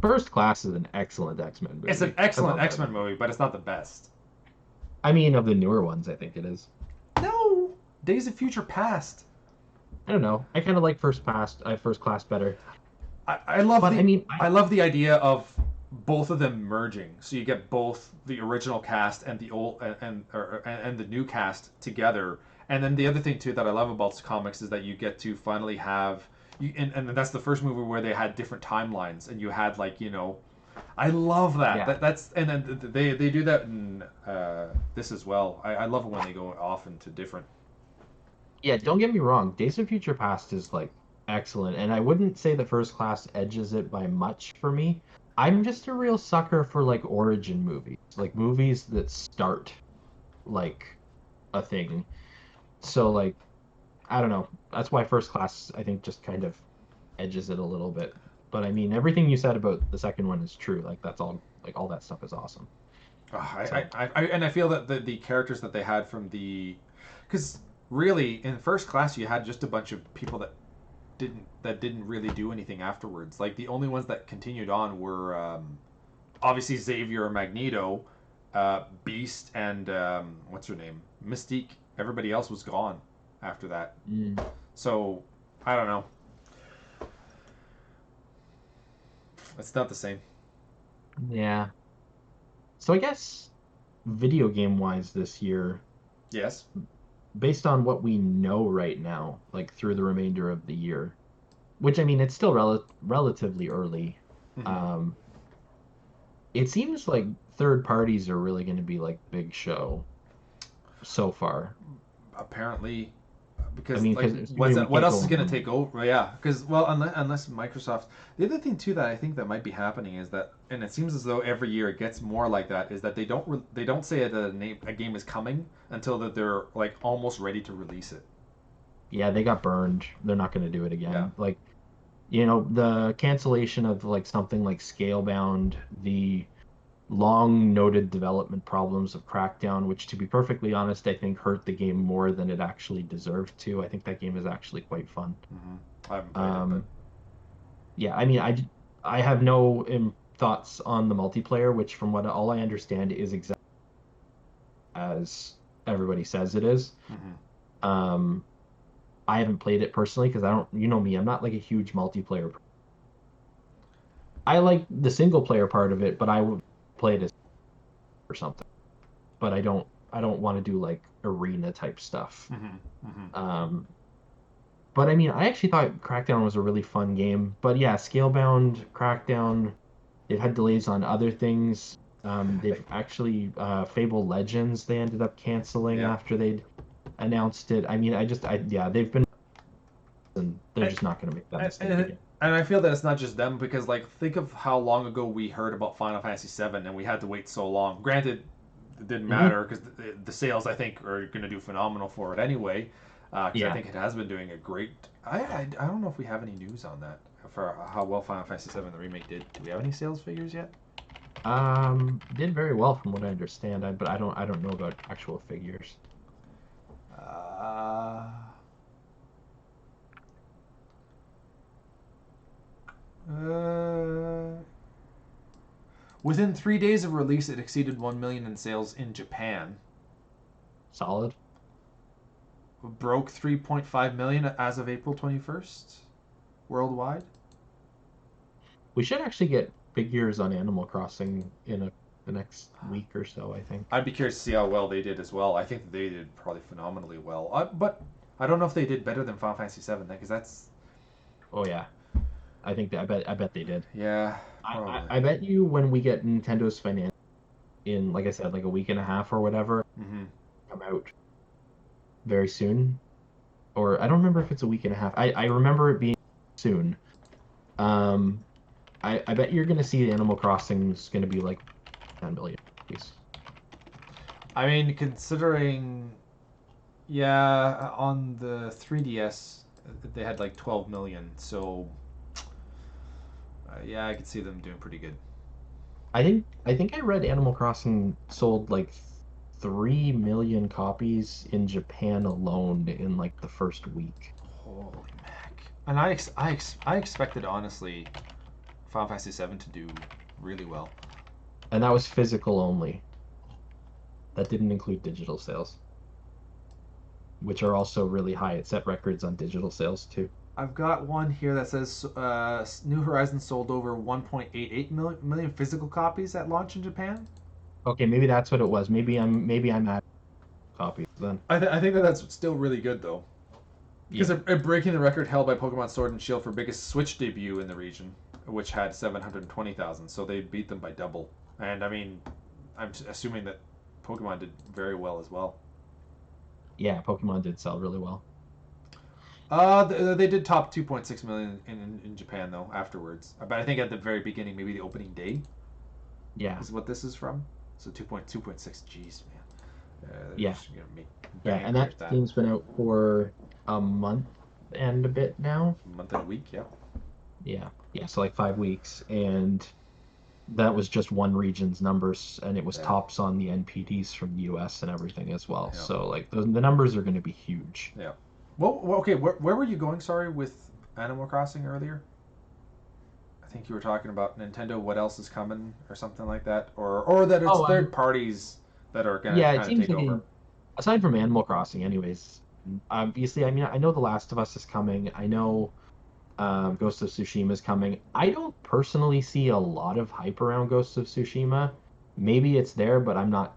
First Class is an excellent X-Men It's an movie. I excellent love X that Men movie. movie, but it's not the best. I mean, of the newer ones, I think it is. No, Days of Future Past. I don't know. I kind of like First Class better. I love But I mean, I love the idea of both of them merging. So you get both the original cast and the old and the new cast together. And then the other thing too that I love about comics is that you get to finally have and that's the first movie where they had different timelines and you had like I love that. yeah, That's and then they do that in this as well. I love it when they go off into different. yeah. Don't get me wrong. Days of Future Past is like excellent, and I wouldn't say the First Class edges it by much for me. I'm just a real sucker for like origin movies, like movies that start like a thing. So like I don't know. That's why First Class I think just kind of edges it a little bit. But I mean, everything you said about the second one is true. Like that's all. Like all that stuff is awesome. So And I feel that the characters that they had from because really in First Class you had just a bunch of people that didn't really do anything afterwards. Like the only ones that continued on were obviously Xavier and Magneto, Beast, and what's her name, Mystique. Everybody else was gone after that. mm, So I don't know. It's not the same. yeah. So I guess video game wise this year, Yes. based on what we know right now, like through the remainder of the year, which I mean it's still relatively early. Hmm. Um, it seems like third parties are really going to be like big show so far. Apparently, I because mean, like because what's we that, what can't else go is going to on. take over? Yeah, because well, unless Microsoft. The other thing too that I think that might be happening is that, and it seems as though every year it gets more like that, is that they don't say that a game is coming until that they're like almost ready to release it. Yeah, they got burned. They're not going to do it Yeah. again. Like, you know, the cancellation of like something like Scalebound, the long noted development problems of Crackdown, which to be perfectly honest, I think hurt the game more than it actually deserved to. I think that game is actually quite fun. I haven't played it, but Um, yeah, I mean, I have no thoughts on the multiplayer, which from what all I understand is exactly as everybody says it is. mhm. Um, I haven't played it personally because I don't, you know me, I'm not like a huge multiplayer. I like the single player part of it, but I would play it as or something. But I don't want to do like arena type stuff. Mhm. Mhm. Um, but I mean, I actually thought Crackdown was a really fun game. But yeah, Scalebound, Crackdown, they've had delays on other things. They've actually Fable Legends they ended up canceling Yeah. after they'd announced it. I mean, yeah, they've been and they're And, just not going to make that and mistake and again. and I feel that it's not just them because like think of how long ago we heard about Final Fantasy VII and we had to wait so long. Granted, it didn't Hmm. matter because the sales I think are going to do phenomenal for it anyway. Because I Yeah. think it has been doing a great. I don't know if we have any news on that for how well Final Fantasy VII the remake did. Do we have any sales figures yet? Did very well from what I understand. But I don't know about actual figures. Uh, uh, Within 3 days of release, it exceeded 1 million in sales in Japan. Solid. Broke 3.5 million as of April 21st worldwide. We should actually get figures on Animal Crossing in the next week or so, I think. I'd be curious to see how well they did as well. I think that they did probably phenomenally well. But I don't know if they did better than Final Fantasy VII because that's Oh yeah. I bet they did. yeah probably. I bet you when we get Nintendo's finance in, like I said, like a week and a half or whatever, Hmm. come out very soon. Or I don't remember if it's a week and a half. I remember it being soon. Um, I bet you're gonna see Animal Crossing's gonna be like 10 million copies. I mean, considering yeah on the 3DS they had like 12 million, so yeah I could see them doing pretty good. I think I read Animal Crossing sold like 3 million copies in Japan alone in like the first week. Holy mac! And I expected honestly Final Fantasy VII to do really well. And that was physical only. That didn't include digital sales, which are also really high. It set records on digital sales too. I've got one here that says New Horizons sold over 1.88 million physical copies at launch in Japan. Okay, maybe that's what it was. Maybe I'm at copies then. I think that that's still really good though, because Yeah. they're breaking the record held by Pokemon Sword and Shield for biggest Switch debut in the region, which had 720,000. So they beat them by double. And I mean, I'm assuming that Pokemon did very well as well. Yeah, Pokemon did sell really well. They did top 2.6 million in Japan though afterwards. But I think at the very beginning, maybe the opening day Yeah. is what this is from. So 2.6. Jeez, man. They're Yeah. just gonna make Yeah, bang and that with that. game's been out for a month and a bit now. A month and a week, yeah. Yeah. Yeah, so like 5 weeks. And that was just one region's numbers, and it was Yeah, tops on the NPDs from the US and everything as well. yeah, So like the numbers are going to be huge. yeah. Okay. Where were you going? Sorry, with Animal Crossing earlier. I think you were talking about Nintendo. What else is coming, or something like that, or that it's Oh, third parties that are gonna yeah, it kind of seems take like over. aside from Animal Crossing, anyways, obviously, I mean, I know The Last of Us is coming. I know Ghost of Tsushima is coming. I don't personally see a lot of hype around Ghost of Tsushima. Maybe it's there, but I'm not.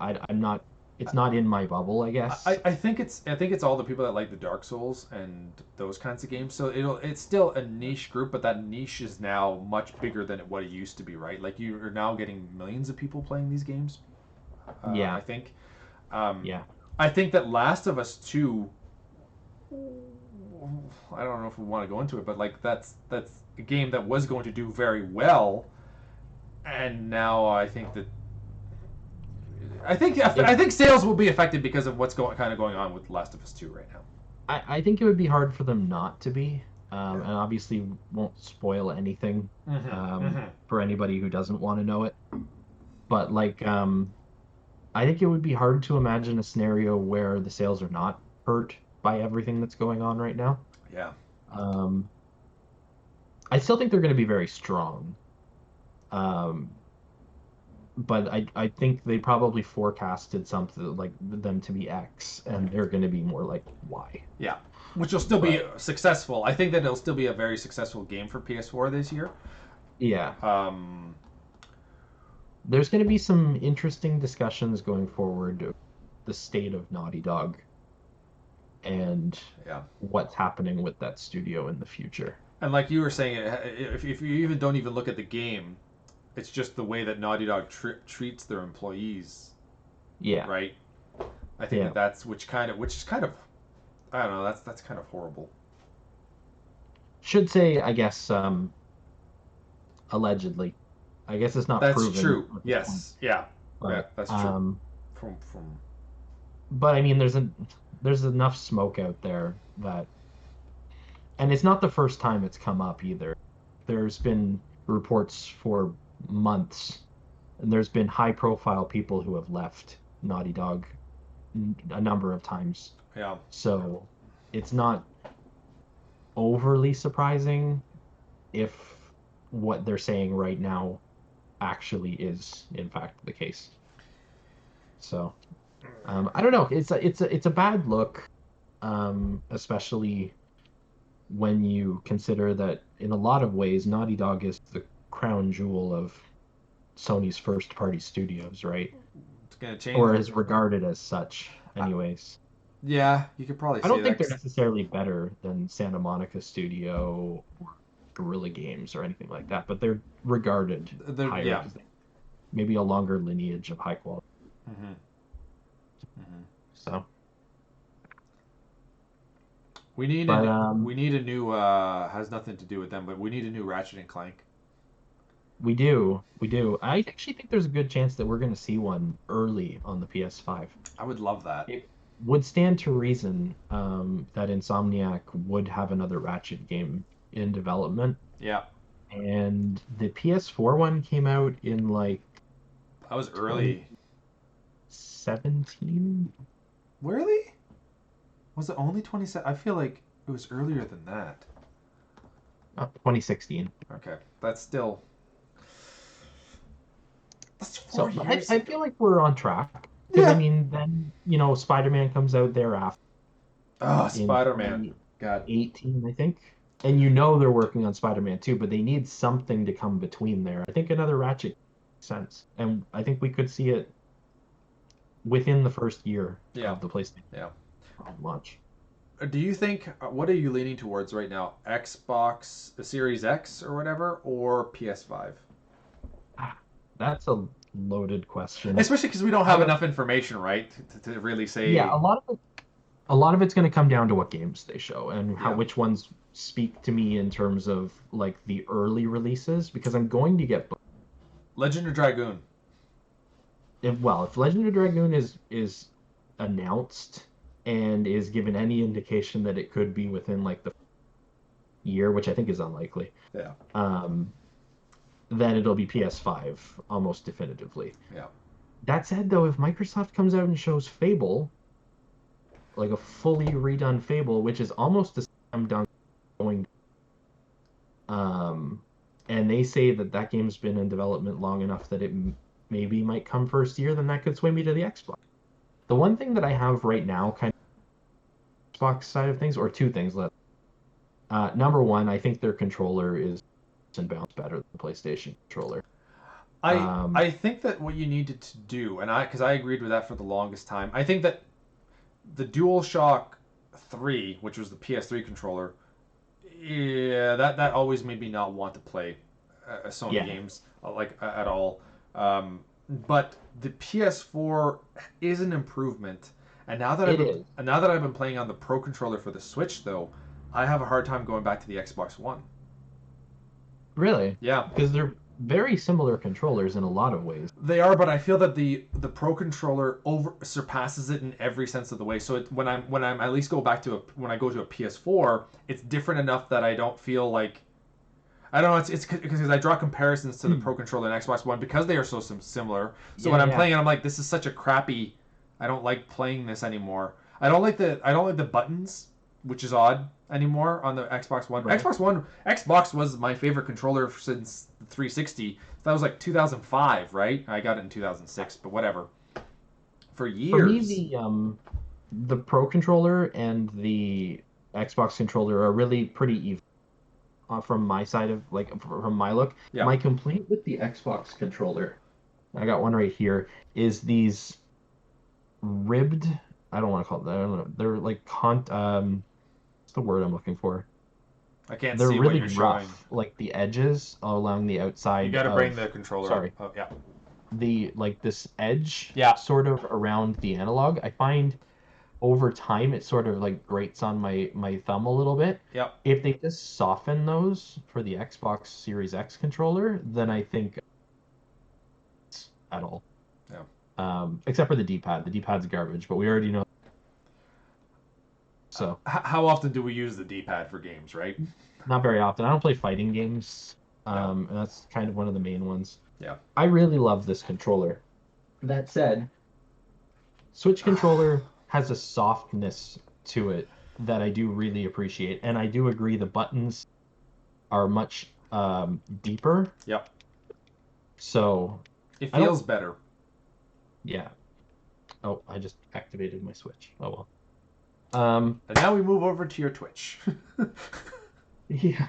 It's not in my bubble, I guess. I think it's all the people that like the Dark Souls and those kinds of games. So it's still a niche group, but that niche is now much bigger than what it used to be, right? Like you are now getting millions of people playing these games. I Yeah, think. Um, yeah. I think that Last of Us 2 I don't know if we want to go into it, but like that's a game that was going to do very well, and now It, I think sales will be affected because of what's kind of going on with Last of Us 2 right now. I think it would be hard for them not to be, Yeah. and obviously won't spoil anything Mm-hmm. Mm-hmm. for anybody who doesn't want to know it. But like, I think it would be hard to imagine a scenario where the sales are not hurt by everything that's going on right now. Yeah. Um, I still think they're going to be very strong. Um, but I think they probably forecasted something like them to be X, and they're going to be more like Y. Yeah. Which will still be But successful. I think that it'll still be a very successful game for PS4 this year. yeah, Um, there's going to be some interesting discussions going forward of the state of Naughty Dog and yeah. what's happening with that studio in the future. And like you were saying, if you even don't even look at the game, it's just the way that Naughty Dog treats their employees, Yeah, right? I think yeah. that that's which is kind of I don't know. That's kind of horrible. Should say, I guess, allegedly. I guess it's not That's proven true. at this point, Yes. Yeah. Yeah. but That's true. From I mean, there's enough smoke out there that, and it's not the first time it's come up either. There's been reports for months, and there's been high-profile people who have left Naughty Dog a number of times. yeah. So it's not overly surprising if what they're saying right now actually is in fact the case. So I don't know. It's a bad look, especially when you consider that in a lot of ways Naughty Dog is the crown jewel of Sony's first party studios, right? It's gonna change. Or is regarded as such, anyways. Yeah, you could probably I say don't think that. they're necessarily better than Santa Monica Studio or Guerrilla Games or anything like that, but they're regarded higher Yeah. because they maybe a longer lineage of high quality. Mm-hmm. Mm-hmm. So, but We need a new has nothing to do with them, but we need a new Ratchet and Clank. we do. I actually think there's a good chance that we're going to see one early on the PS5. I would love that. It would stand to reason that Insomniac would have another Ratchet game in development, Yeah. and the PS4 one came out in like That was early. 2017. Really? Was it only 27? I feel like it was earlier than that. 2016. Okay, that's still that's So 4 years I ago. feel like we're on track because I Yeah. mean, then Spider-Man comes out thereafter Oh, in Spider-Man. God. 2018, I think. And they're working on Spider-Man 2, but they need something to come between there. I think another Ratchet makes sense, and I think we could see it within the first year Yeah. of the PlayStation Yeah. launch. Do you think what are you leaning towards right now? Xbox Series X or whatever, or PS5? Ah, That's a loaded question. Especially because we don't have Out of enough information, right, to really Yeah, say. a lot of it's going to come down to what games they show and how Yeah. which ones speak to me in terms of like the early releases because I'm going to get Legend of Dragoon. if Legend of Dragoon is announced and is given any indication that it could be within like the year, which I think is unlikely, Yeah. um, then it'll be PS5 almost definitively. Yeah. That said, though, if Microsoft comes out and shows Fable, like a fully redone Fable, which is almost a slam dunk going, um, and they say that that game's been in development long enough that it maybe might come first year, then that could sway me to the Xbox. The one thing that I have right now, kind of Xbox side of things, or two things. Number one, I think their controller is and bounce better than the PlayStation controller. I think that what you needed to do, and because I agreed with that for the longest time. I think that the DualShock 3, which was the PS3 controller, yeah, that always made me not want to play Sony Yeah, games at all. But the PS4 is an improvement, And now that It is. I've been playing on the Pro controller for the Switch, though, I have a hard time going back to the Xbox One. Really? Yeah, Because they're very similar controllers in a lot of ways. they are, but I feel that the Pro controller over surpasses it in every sense of the way. So when I'm at least go back to when I go to a PS4, it's different enough that I don't feel like I don't know. It's because I draw comparisons to the Pro controller and Xbox One because they are so similar. So when Yeah, I'm yeah. playing it, I'm like, this is such a crappy. I don't like playing this anymore. I don't like the buttons, which is odd anymore on the Xbox One. Right. Xbox was my favorite controller since the 360. That was like 2005, right? I got it in 2006, but whatever. For For me, years. the Pro controller and the Xbox controller are really pretty even from my side of like from my look. Yeah. My complaint with the Xbox controller, I got one right here, is these ribbed. I don't want to call it that. I don't know. They're like what's the word I'm looking for? I can't They're see what really you're showing. rough, like the edges along the You outside got to bring of, the controller up. sorry, Oh, yeah. the like this edge Yeah. sort of around the analog. I find over time it sort of like grates on my thumb a little bit. Yep. If they just soften those for the Xbox Series X controller, then I think it's at all. Yeah. Except for the D-pad. The D-pad's garbage, but we already know. So How often do we use the D-pad for games, right? not very often. I don't play fighting games. No. And that's kind of one of the main ones. Yeah. I really love this controller. That said, Switch controller has a softness to it that I do really appreciate, and I do agree the buttons are much deeper. Yep. So It I don't- feels better. yeah. Oh, I just activated my Switch. Oh well. And now we move over to your Twitch. Yeah.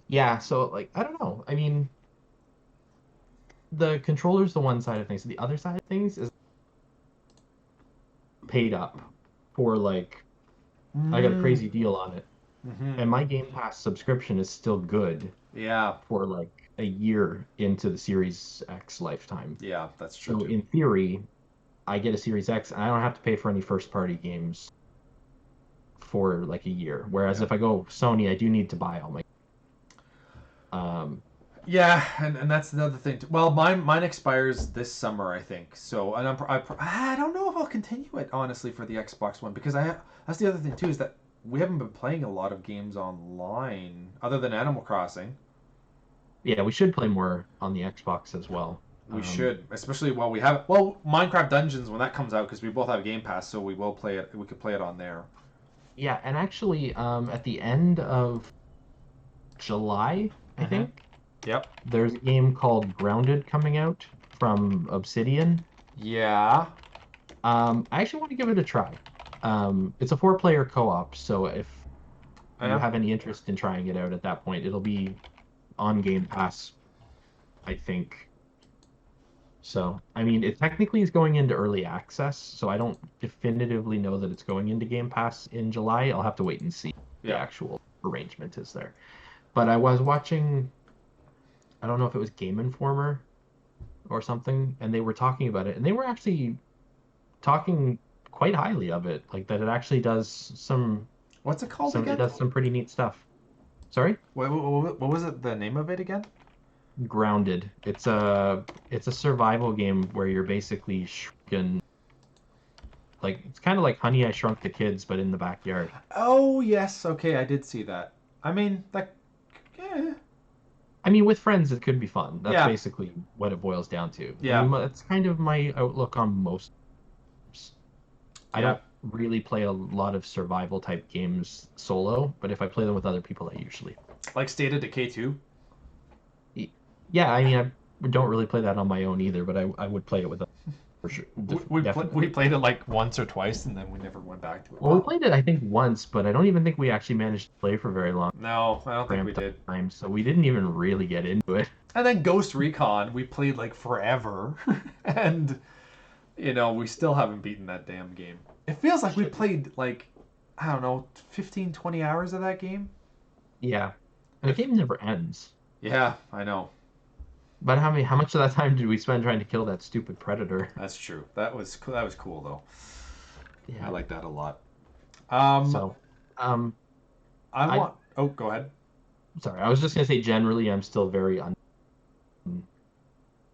Yeah, so like I don't know. I mean, the controller's the one side of things. The other side of things is paid up for like I got a crazy deal on it. Mm-hmm. And my Game Pass subscription is still good Yeah. for like a year into the Series X lifetime. Yeah, that's true. So too. in theory, I get a Series X and I don't have to pay for any first party games for like a year. Whereas Yeah. if I go Sony, I do need to buy all my Yeah, and that's another thing. Well, mine expires this summer, I think. So, and I don't know if I'll continue it honestly for the Xbox One because that's the other thing too is that we haven't been playing a lot of games online other than Animal Crossing. Yeah, we should play more on the Xbox as well. We should, especially while we have Minecraft Dungeons when that comes out because we both have Game Pass, so we will play it. We could play it on there. Yeah, and actually, at the end of July, I think, Yep. there's a game called Grounded coming out from Obsidian. Yeah. I actually want to give it a try. It's a 4-player co-op, so if you have any interest in trying it out at that point, it'll be on Game Pass, I think. So, I mean, it technically is going into early access, so I don't definitively know that it's going into Game Pass in July. I'll have to wait and see the actual arrangement is there. But I was watching, I don't know if it was Game Informer or something, and they were talking about it, and they were actually talking quite highly of it, like that it actually does some. What's it called again? It does some pretty neat stuff. Sorry? What was it? The name of it again? Grounded. It's a survival game where you're basically shrunken. Like it's kind of like Honey, I Shrunk the Kids, but in the backyard. Oh yes, okay, I did see that. I mean, that. Yeah. I mean, with friends, it could be fun. That's Yeah. basically what it boils down to. Yeah. I mean, that's kind of my outlook on most. I don't really play a lot of survival type games solo, but if I play them with other people, I usually. Like State of Decay 2? Yeah, I mean, I don't really play that on my own either, but I would play it with them for sure. We played it like once or twice, and then we never went back to it. Well, we played it, I think, once, but I don't even think we actually managed to play for very long. No, I don't think we did. Time, so we didn't even really get into it. And then Ghost Recon, we played like forever, and we still haven't beaten that damn game. It feels like we played like, I don't know, 15, 20 hours of that game. Yeah, and the game never ends. Yeah, I know. But how much of that time did we spend trying to kill that stupid predator? That's true. That was cool though. I Yeah. like that a lot. Um, So, um, I I want. Oh, go ahead. sorry, I was just gonna say generally I'm still very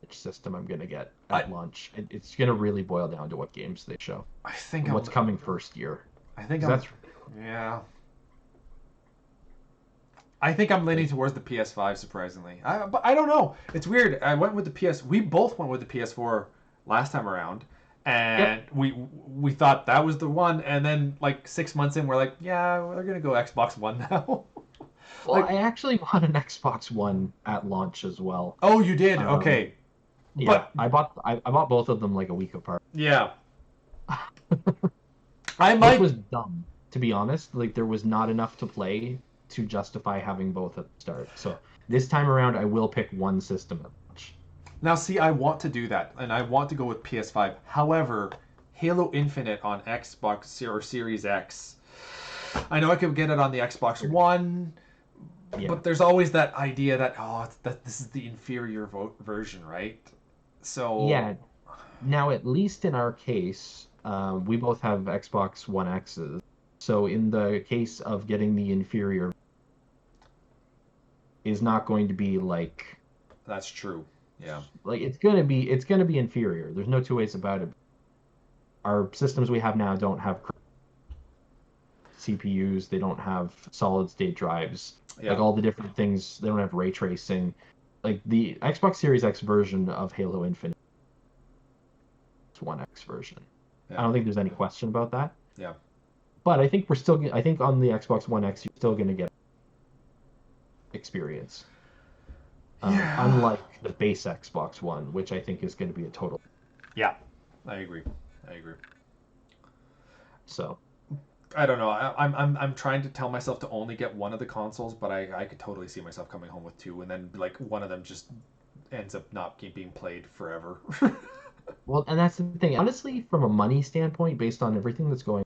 which system I'm gonna get I at launch. It's gonna really boil down to what games they show I think and I'm. what's coming first year. I think 'Cause I'm. that's Yeah. I think I'm leaning like, towards the PS5. Surprisingly, but I don't know. It's weird. I went with the PS. We both went with the PS4 last time around, yep. and we thought that was the one. And then like 6 months in, we're like, yeah, we're gonna go Xbox One now. Well, Like, I actually bought an Xbox One at launch as well. oh, you did. Um, Okay, yeah, but I bought both of them like a week apart, yeah, I which might. was dumb, to be honest. Like there was not enough to play to justify having both at the start. So this time around, I will pick one system at launch. Now, see, I want to do that, and I want to go with PS5. However, Halo Infinite on Xbox or Series X, I know I could get it on the Xbox One, Yeah. but there's always that idea that that this is the inferior version, right? So, Yeah, now, at least in our case, we both have Xbox One X's. So in the case of getting the inferior, is not going to be that's true. Yeah, it's gonna be inferior. There's no two ways about it. Our systems we have now don't have CPUs. They don't have solid state drives. Like yeah, all the different things. They don't have ray tracing. Like the Xbox Series X version of Halo Infinite is One X version. I yeah, don't think there's any question about that. yeah, But I think we're still. I think on the Xbox One X, you're still going to get experience. yeah, Unlike the base Xbox One, which I think is going to be a total. yeah. I agree. I agree. So I don't know. I'm trying to tell myself to only get one of the consoles, but I could totally see myself coming home with two, and then like one of them just ends up not being played forever. well, and that's the thing. Honestly, from a money standpoint, based on everything that's going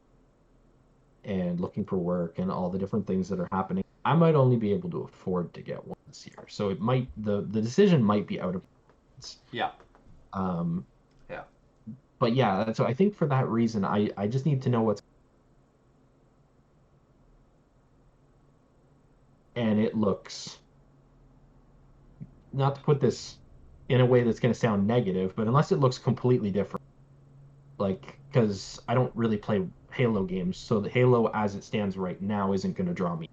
and looking for work and all the different things that are happening, I might only be able to afford to get one this year. So it might the decision might be out of hands. Yeah, Um, yeah, but yeah, so I think for that reason, I just need to know what's and it looks not to put this in a way that's going to sound negative, but unless it looks completely different, like because I don't really play Halo games, so the Halo as it stands right now isn't going to draw me.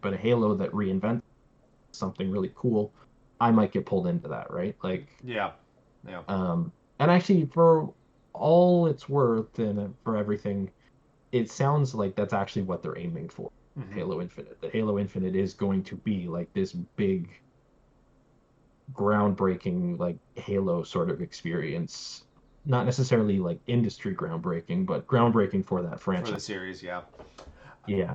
But a Halo that reinvents something really cool, I might get pulled into that, right? yeah, yeah. And actually, for all it's worth and for everything, it sounds like that's actually what they're aiming for. Hmm. Halo Infinite. The Halo Infinite is going to be like this big groundbreaking like Halo sort of experience. Not necessarily like industry groundbreaking, but groundbreaking for that For the franchise. series, yeah. Yeah.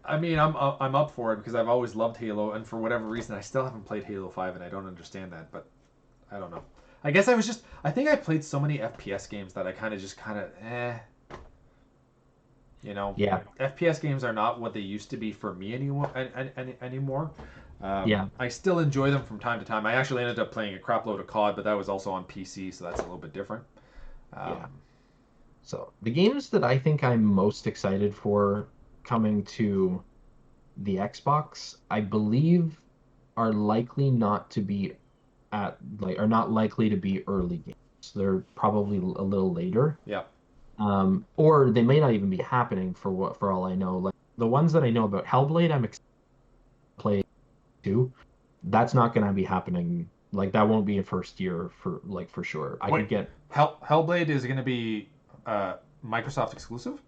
I mean, I'm up for it because I've always loved Halo, and for whatever reason, I still haven't played Halo 5, and I don't understand that. But I don't know. I guess I think I played so many FPS games that I kind of you know, Yeah. FPS games are not what they used to be for me anymore. Anymore. Yeah. I still enjoy them from time to time. I actually ended up playing a crap load of COD, but that was also on PC, so that's a little bit different. Um, Yeah. So the games that I think I'm most excited for coming to the Xbox, I believe are likely not to be are not likely to be early games. They're probably a little later. yeah, Or they may not even be happening for all I know. Like the ones that I know about Hellblade, I'm excited to play too. That's not going to be happening. Like that won't be a first year for sure. I wait, could get Hellblade is going to be uh, Microsoft exclusive?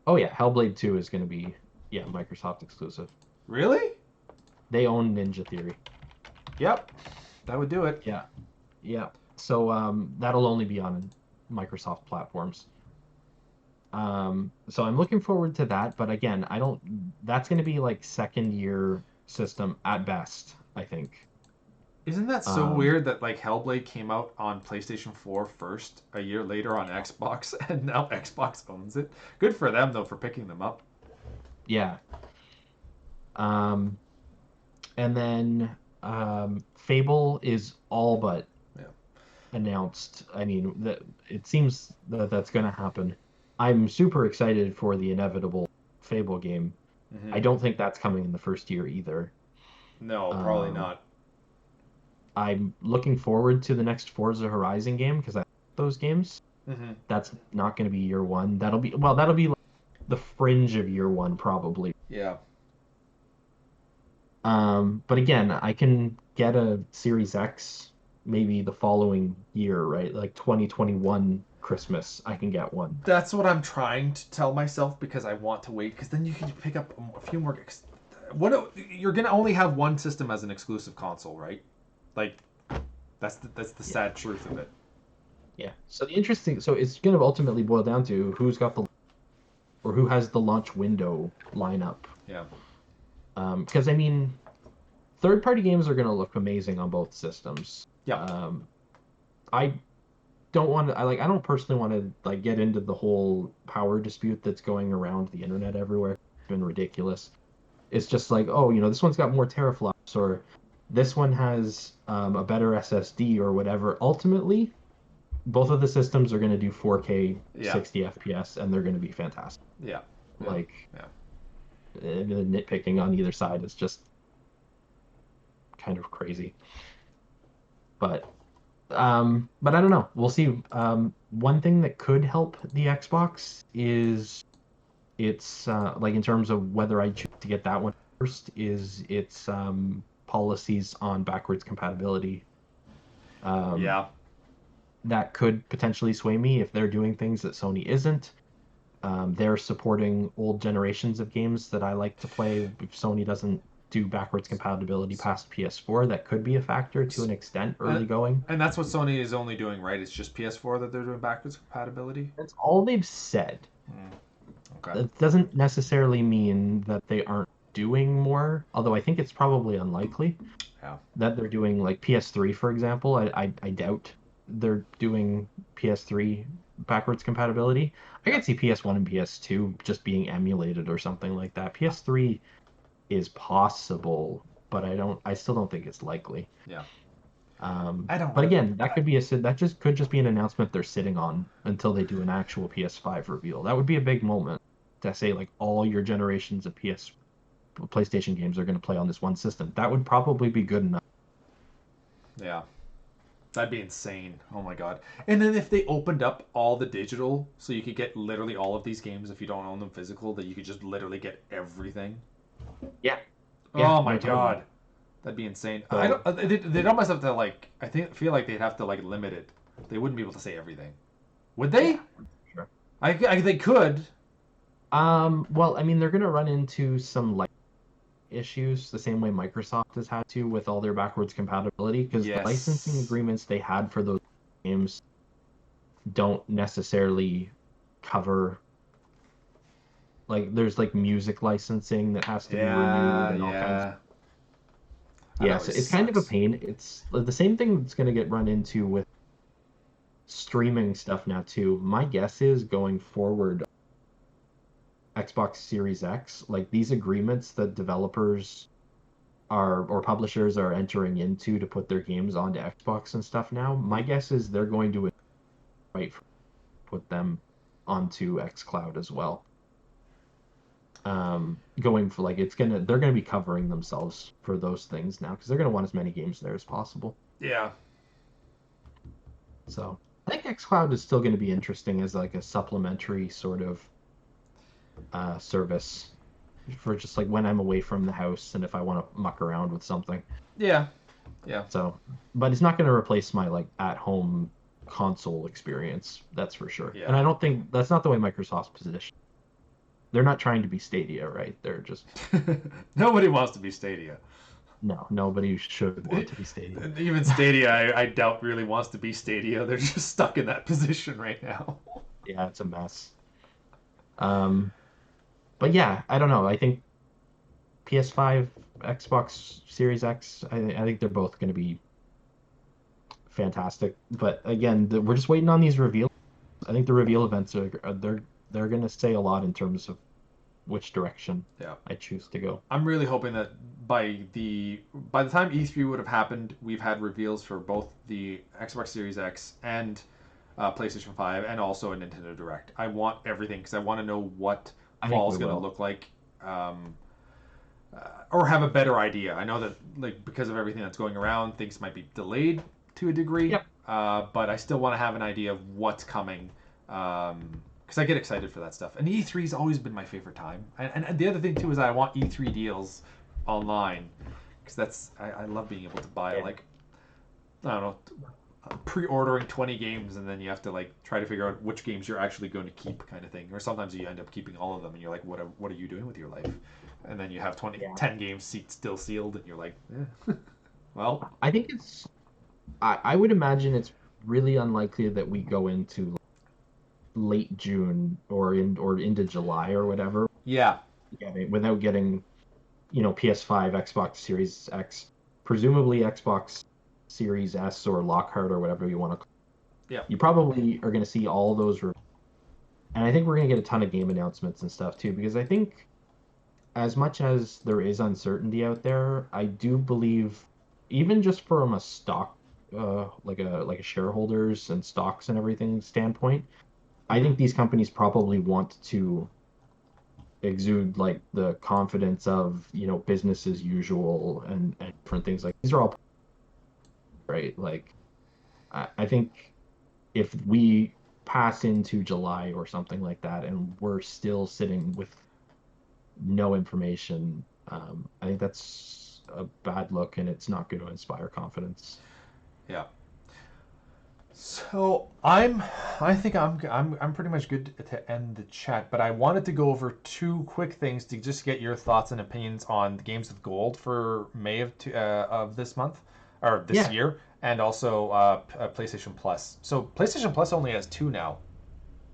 oh yeah, Hellblade 2 is going to be yeah, Microsoft exclusive. Really? They own Ninja Theory. Yep, that would do it. Yeah. Yeah. So that'll only be on Microsoft platforms. So I'm looking forward to that, but again, I don't that's going to be like second year system at best, I think. Isn't that so Um, weird that like Hellblade came out on PlayStation 4 first, a year later on Xbox, and now Xbox owns it? Good for them though for picking them up. yeah. Um, and then Fable is all but Yeah. announced. I mean, that it seems that that's going to happen. I'm super excited for the inevitable Fable game. I Hmm. don't think that's coming in the first year either. No, probably Um, not. I'm looking forward to the next Forza Horizon game because I like those games. Hmm. That's not going to be year one. That'll be like the fringe of year one probably. Yeah. But again, I can get a Series X maybe the following year, right? Like 2021 Christmas, I can get one. That's what I'm trying to tell myself because I want to wait because then you can pick up a few more. What you're gonna only have one system as an exclusive console, right? Like that's the Yeah. sad truth of it. Yeah. So it's going to ultimately boil down to who's got the or who has the launch window lineup. Yeah. Because I mean, third-party games are going to look amazing on both systems. Yep. Um, I don't want to. I don't personally want to like get into the whole power dispute that's going around the internet everywhere. It's been ridiculous. It's just like, oh, this one's got more teraflops, or this one has a better SSD, or whatever. Ultimately, both of the systems are going to do 4K Yeah. 60 FPS, and they're going to be fantastic. Yeah. Yeah. Like, Yeah. the nitpicking on either side is just kind of crazy. But I don't know. We'll see. One thing that could help the Xbox is it's like in terms of whether I choose to get that one first is its policies on backwards compatibility. Um, Yeah. that could potentially sway me if they're doing things that Sony isn't. They're supporting old generations of games that I like to play. If Sony doesn't do backwards compatibility past PS4, that could be a factor to an extent And early going. and that's what Sony is only doing, right? It's just PS4 that they're doing backwards compatibility. That's all they've said. Mm, okay. That doesn't necessarily mean that they aren't doing more, although I think it's probably unlikely Yeah. that they're doing like PS3, for example. I doubt they're doing PS3 backwards compatibility. I Yeah. could see PS1 and PS2 just being emulated or something like that. PS3 is possible, but I still don't think it's likely. Yeah. I don't But really. again, that just could just be an announcement they're sitting on until they do an actual PS5 reveal. That would be a big moment to say like all your generations of PlayStation games are going to play on this one system. That would probably be good enough. Yeah. That'd be insane. Oh my god. And then if they opened up all the digital, so you could get literally all of these games if you don't own them physical, that you could just literally get everything. Yeah, yeah, Oh my no, totally. god. That'd be insane. I don't. So They'd almost have to like. Feel like they'd have to like limit it. They wouldn't be able to say everything. Would they? yeah, sure. They could. Well, I mean, they're going to run into some like issues the same way Microsoft has had to with all their backwards compatibility because the licensing Yes. agreements they had for those games don't necessarily cover like there's like music licensing that has to be renewed Yeah. and all kinds. Yeah. That Yeah, so always it's kind of a sucks. pain. It's the same thing that's going to get run into with streaming stuff now too. My guess is going forward, Xbox Series X, like these agreements that developers are or publishers are entering into to put their games onto Xbox and stuff now, my guess is they're going to invite put them onto xCloud as well. Going for like they're gonna be covering themselves for those things now because they're gonna want as many games there as possible. Yeah. So I think xCloud is still going to be interesting as like a supplementary sort of service for just like when I'm away from the house and if I want to muck around with something. Yeah. Yeah. So, but it's not going to replace my like at home console experience. That's for sure. And Yeah. I don't think that's not the way Microsoft's position. They're not trying to be Stadia, right? They're just Nobody wants to be Stadia. no, nobody should want to be Stadia. Even Stadia, I doubt really wants to be Stadia. They're just stuck in that position right now. Yeah, it's a mess. Um, but yeah, I don't know. I think PS5, Xbox Series X, I think they're both going to be fantastic. But again, we're just waiting on these reveals. I think the reveal events they're going to say a lot in terms of which direction Yeah. I choose to go. I'm really hoping that by the time E3 would have happened, we've had reveals for both the Xbox Series X and PlayStation 5, and also a Nintendo Direct. I want everything because I want to know what I think fall's we going to will. look like, or have a better idea. I know that like because of everything that's going around, things might be delayed to a degree, Yep. but I still want to have an idea of what's coming. Because I get excited for that stuff, and E3's always been my favorite time. And the other thing too is I want E3 deals online, because I love being able to buy Yeah. like I don't know, pre-ordering 20 games and then you have to like try to figure out which games you're actually going to keep, kind of thing. Or sometimes you end up keeping all of them and you're like, what are you doing with your life? And then you have Yeah. 10 games still sealed and you're like, well, I think I would imagine it's really unlikely that we go into late June or into July or whatever yeah, without getting, PS5, Xbox Series X, presumably Xbox Series S or Lockhart or whatever you want to call yeah, it. You probably are going to see all those, and I think we're going to get a ton of game announcements and stuff too, because I think as much as there is uncertainty out there, I do believe, even just from a stock, like a shareholders and stocks and everything standpoint, I mm-hmm. think these companies probably want to exude like the confidence of, business as usual and different things. Like these are all right. Like I think if we pass into July or something like that and we're still sitting with no information, I think that's a bad look and it's not going to inspire confidence. Yeah. So I think I'm pretty much good to end the chat, but I wanted to go over two quick things to just get your thoughts and opinions on the games with gold for May of this month or this Yeah, year, and also PlayStation Plus. So PlayStation Plus only has two now,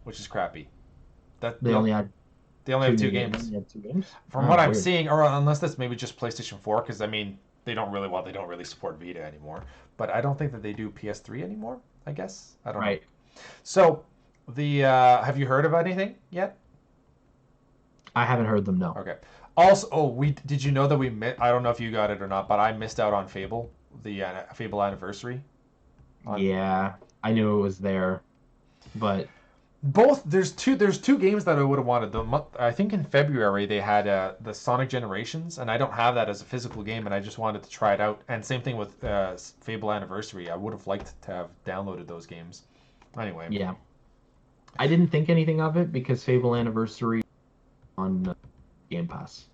which is crappy. That they only had they only have two two new games. They games, only had two games. from what Oh, I'm weird. seeing, or unless that's maybe just PlayStation 4, because I mean they don't really support Vita anymore. But I don't think that they do PS3 anymore. I guess I don't know. Right. So the have you heard of anything yet? I haven't heard them, no. Okay. Also, oh, we did you know that I don't know if you got it or not, but I missed out on Fable, the Fable anniversary. On Yeah, I knew it was there, but both, there's two games that I would have wanted. I think in February they had the Sonic Generations, and I don't have that as a physical game, and I just wanted to try it out. And same thing with Fable Anniversary. I would have liked to have downloaded those games. Anyway, yeah, I didn't think anything of it because Fable Anniversary on Game Pass.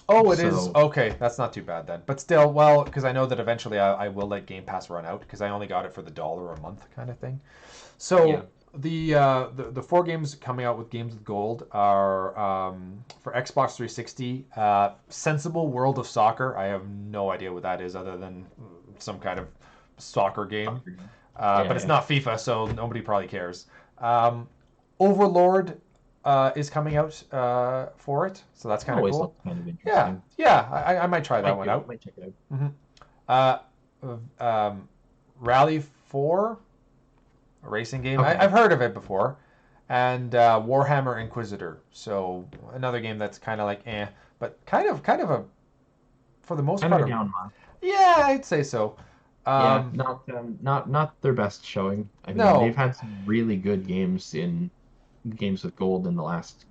oh, it is So, okay. That's not too bad then. But still, well, because I know that eventually I will let Game Pass run out because I only got it for the dollar a month kind of thing. yeah, So the four games coming out with Games with Gold are for Xbox 360. Sensible World of Soccer. I have no idea what that is other than some kind of soccer game. soccer game. But it's Yeah. not FIFA, so nobody probably cares. Um, Overlord is coming out for it, so that's kind of Always cool. looks kind of Yeah, interesting. yeah, I might try that Might one do it. out. Might check it out. hmm Uh, Rally 4, a racing game. Okay. I've heard of it before. And Warhammer Inquisitor. So another game that's kind of like but kind of a for the most Kind of part a a, down month. yeah, I'd say so. Yeah, Um, not their best showing. I mean, they've no, had some really good games in games with gold in the last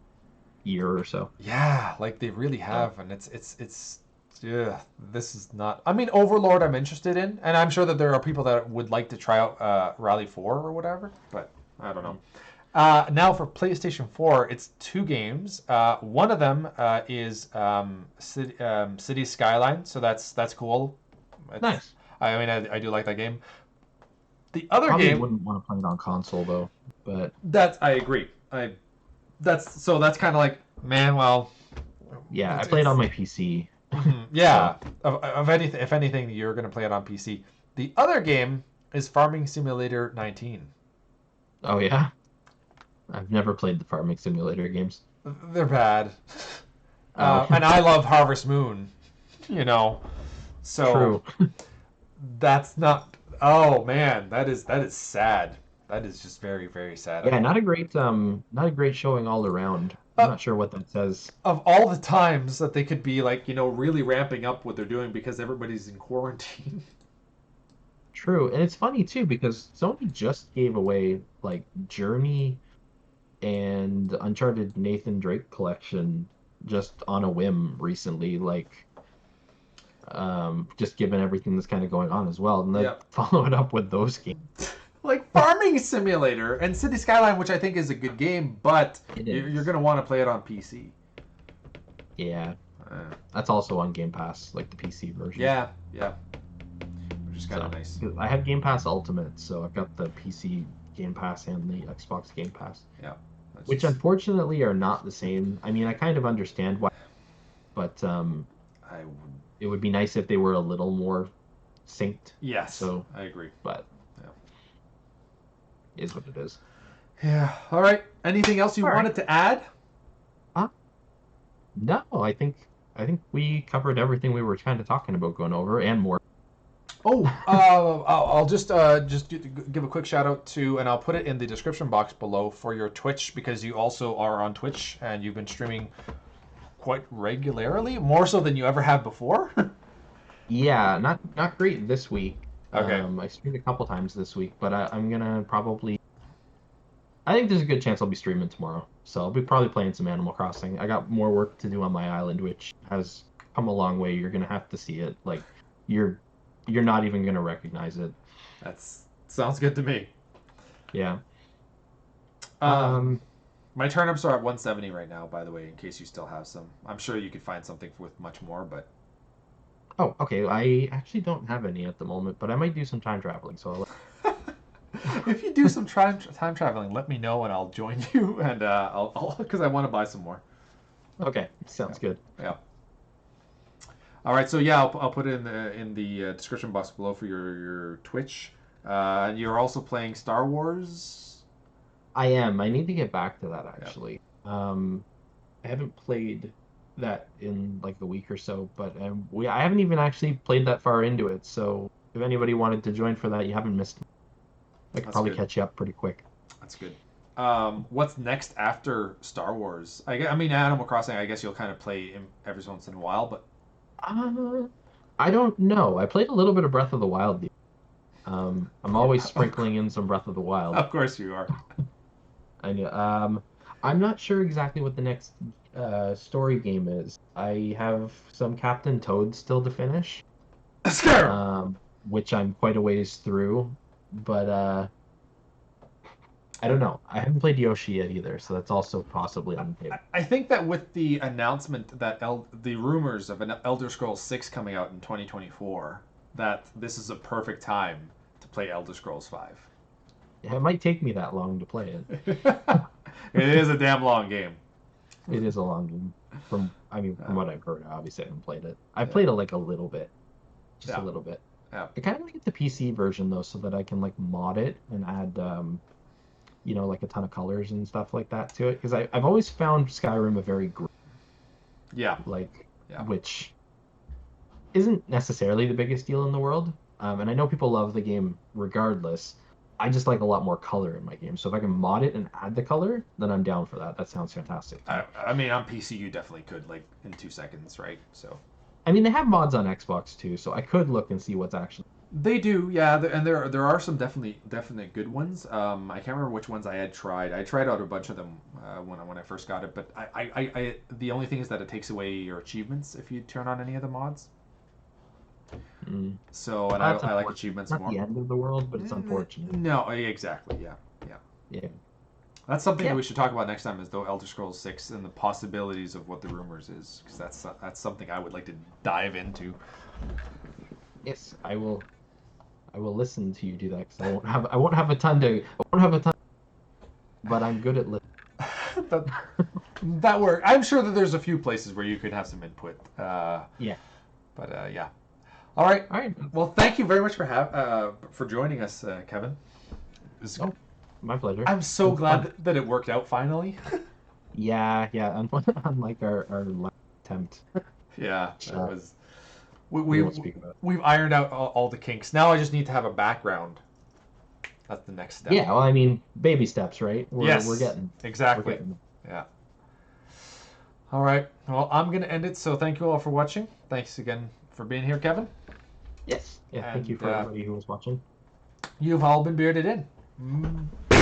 year or so. yeah, like they really So, have, and it's yeah, this is not. I mean, Overlord, I'm interested in, and I'm sure that there are people that would like to try out Rally 4 or whatever, but I don't know. mm, Now for PlayStation 4, it's two games. One of them is City Skyline, so that's cool. It's, nice. I mean, I do like that game. The other Probably game, wouldn't want to play it on console though, but I agree. That's kind of like, man, well, yeah, I played it's on my PC. yeah. So, Of anything, if anything, you're gonna play it on PC. The other game is Farming Simulator 19. oh yeah, I've never played the Farming Simulator games. They're bad. Oh, And I love Harvest Moon, you know. So true. that's not. Oh man, that is sad. That is just very very sad. Yeah, not a great showing all around. I'm Uh, not sure what that says. of all the times that they could be like really ramping up what they're doing because everybody's in quarantine. True, and it's funny too because Sony just gave away like Journey and Uncharted Nathan Drake collection just on a whim recently, like just given everything that's kind of going on as well, and then Yep. follow it up with those games. Like Farming Simulator and City Skyline, which I think is a good game, but It you're is. going to want to play it on PC. Yeah, Uh, that's also on Game Pass, like the PC version. yeah, yeah, which is kind of So nice. I have Game Pass Ultimate, so I've got the PC Game Pass and the Xbox Game Pass, Yeah, that's which just, unfortunately are not the same. I mean, I kind of understand why, but I would. it would be nice if they were a little more synced. Yes, So, I agree. but Yeah. is what it is. Yeah. All right. Anything else you All right. wanted to add? No, I think we covered everything we were kind of talking about going over and more. Oh, I'll just give a quick shout out to, and I'll put it in the description box below for your Twitch because you also are on Twitch and you've been streaming quite regularly, more so than you ever have before. Yeah, not great this week. Okay. I streamed a couple times this week, but I'm gonna probably. I think there's a good chance I'll be streaming tomorrow, so I'll be probably playing some Animal Crossing. I got more work to do on my island, which has come a long way. You're gonna have to see it. Like, you're you're not even gonna recognize it. That's sounds good to me. Yeah. Um, Um. my turnips are at 170 right now, by the way, in case you still have some. I'm sure you could find something with much more, but Oh, okay. I actually don't have any at the moment, but I might do some time traveling. So if you do some time traveling, let me know and I'll join you and I'll because I want to buy some more. okay, Yeah. sounds good. Yeah. All right. So yeah, I'll put it in the description box below for your Twitch. You're also playing Star Wars. I am. I need to get back to that Yeah. actually. I haven't played that in like a week or so, but I haven't even actually played that far into it. So if anybody wanted to join for that, you haven't missed. I could That's probably good. catch you up pretty quick. That's good. What's next after Star Wars? I mean, Animal Crossing. I guess you'll kind of play every once in a while, but Uh, I don't know. I played a little bit of Breath of the Wild. I'm always sprinkling in some Breath of the Wild. of course you are. I know. I'm not sure exactly what the next story game is. I have some Captain Toad still to finish, Scarab. which I'm quite a ways through, but I don't know. I haven't played Yoshi yet either, so that's also possibly on the table. I think that with the announcement that the rumors of an Elder Scrolls 6 coming out in 2024, that this is a perfect time to play Elder Scrolls 5. It might take me that long to play it. It is a damn long game. It is a long game. From Yeah. what I've heard, obviously I haven't played it. I've Yeah. played it like a little bit, just Yeah. a little bit. Yeah. I kind of want to get the PC version though, so that I can like mod it and add, like a ton of colors and stuff like that to it. Because I've always found Skyrim a very Yeah. like, Yeah. which isn't necessarily the biggest deal in the world. And I know people love the game regardless. I just like a lot more color in my game. So if I can mod it and add the color, then I'm down for that. That sounds fantastic. I mean, on PC you definitely could, like, in 2 seconds, right? So I mean, they have mods on Xbox too, so I could look and see what's actually. they do, yeah, and there are some definite good ones. I can't remember which ones I had tried. I tried out a bunch of them when I first got it, but I the only thing is that it takes away your achievements if you turn on any of the mods. Mm. So, and That's I like unfortunate. achievements It's not more. the end of the world, but it's unfortunate. No, exactly, yeah, yeah. Yeah. That's something that Yeah. we should talk about next time, is though Elder Scrolls 6 and the possibilities of what the rumors is, because that's something I would like to dive into. Yes, I will. I will listen to you do that because I won't have a ton to. I won't have a ton, but I'm good at listening. that, that work. I'm sure that there's a few places where you could have some input. Yeah. But yeah. All right. All right. Well, thank you very much for joining us, Kevin. Oh, my pleasure. I'm so It's glad fun. that it worked out finally. Yeah, yeah. Unlike our last attempt, Yeah, that Sure. was. we won't speak about. We've ironed out all the kinks. Now I just need to have a background. That's the next step. Yeah, well, I mean, baby steps, right? Yes. We're getting. Exactly. We're getting. Yeah. All right. Well, I'm gonna end it. So thank you all for watching. Thanks again for being here, Kevin. Yes. Yeah. Thank you And, for everybody who was watching. You've all been bearded in.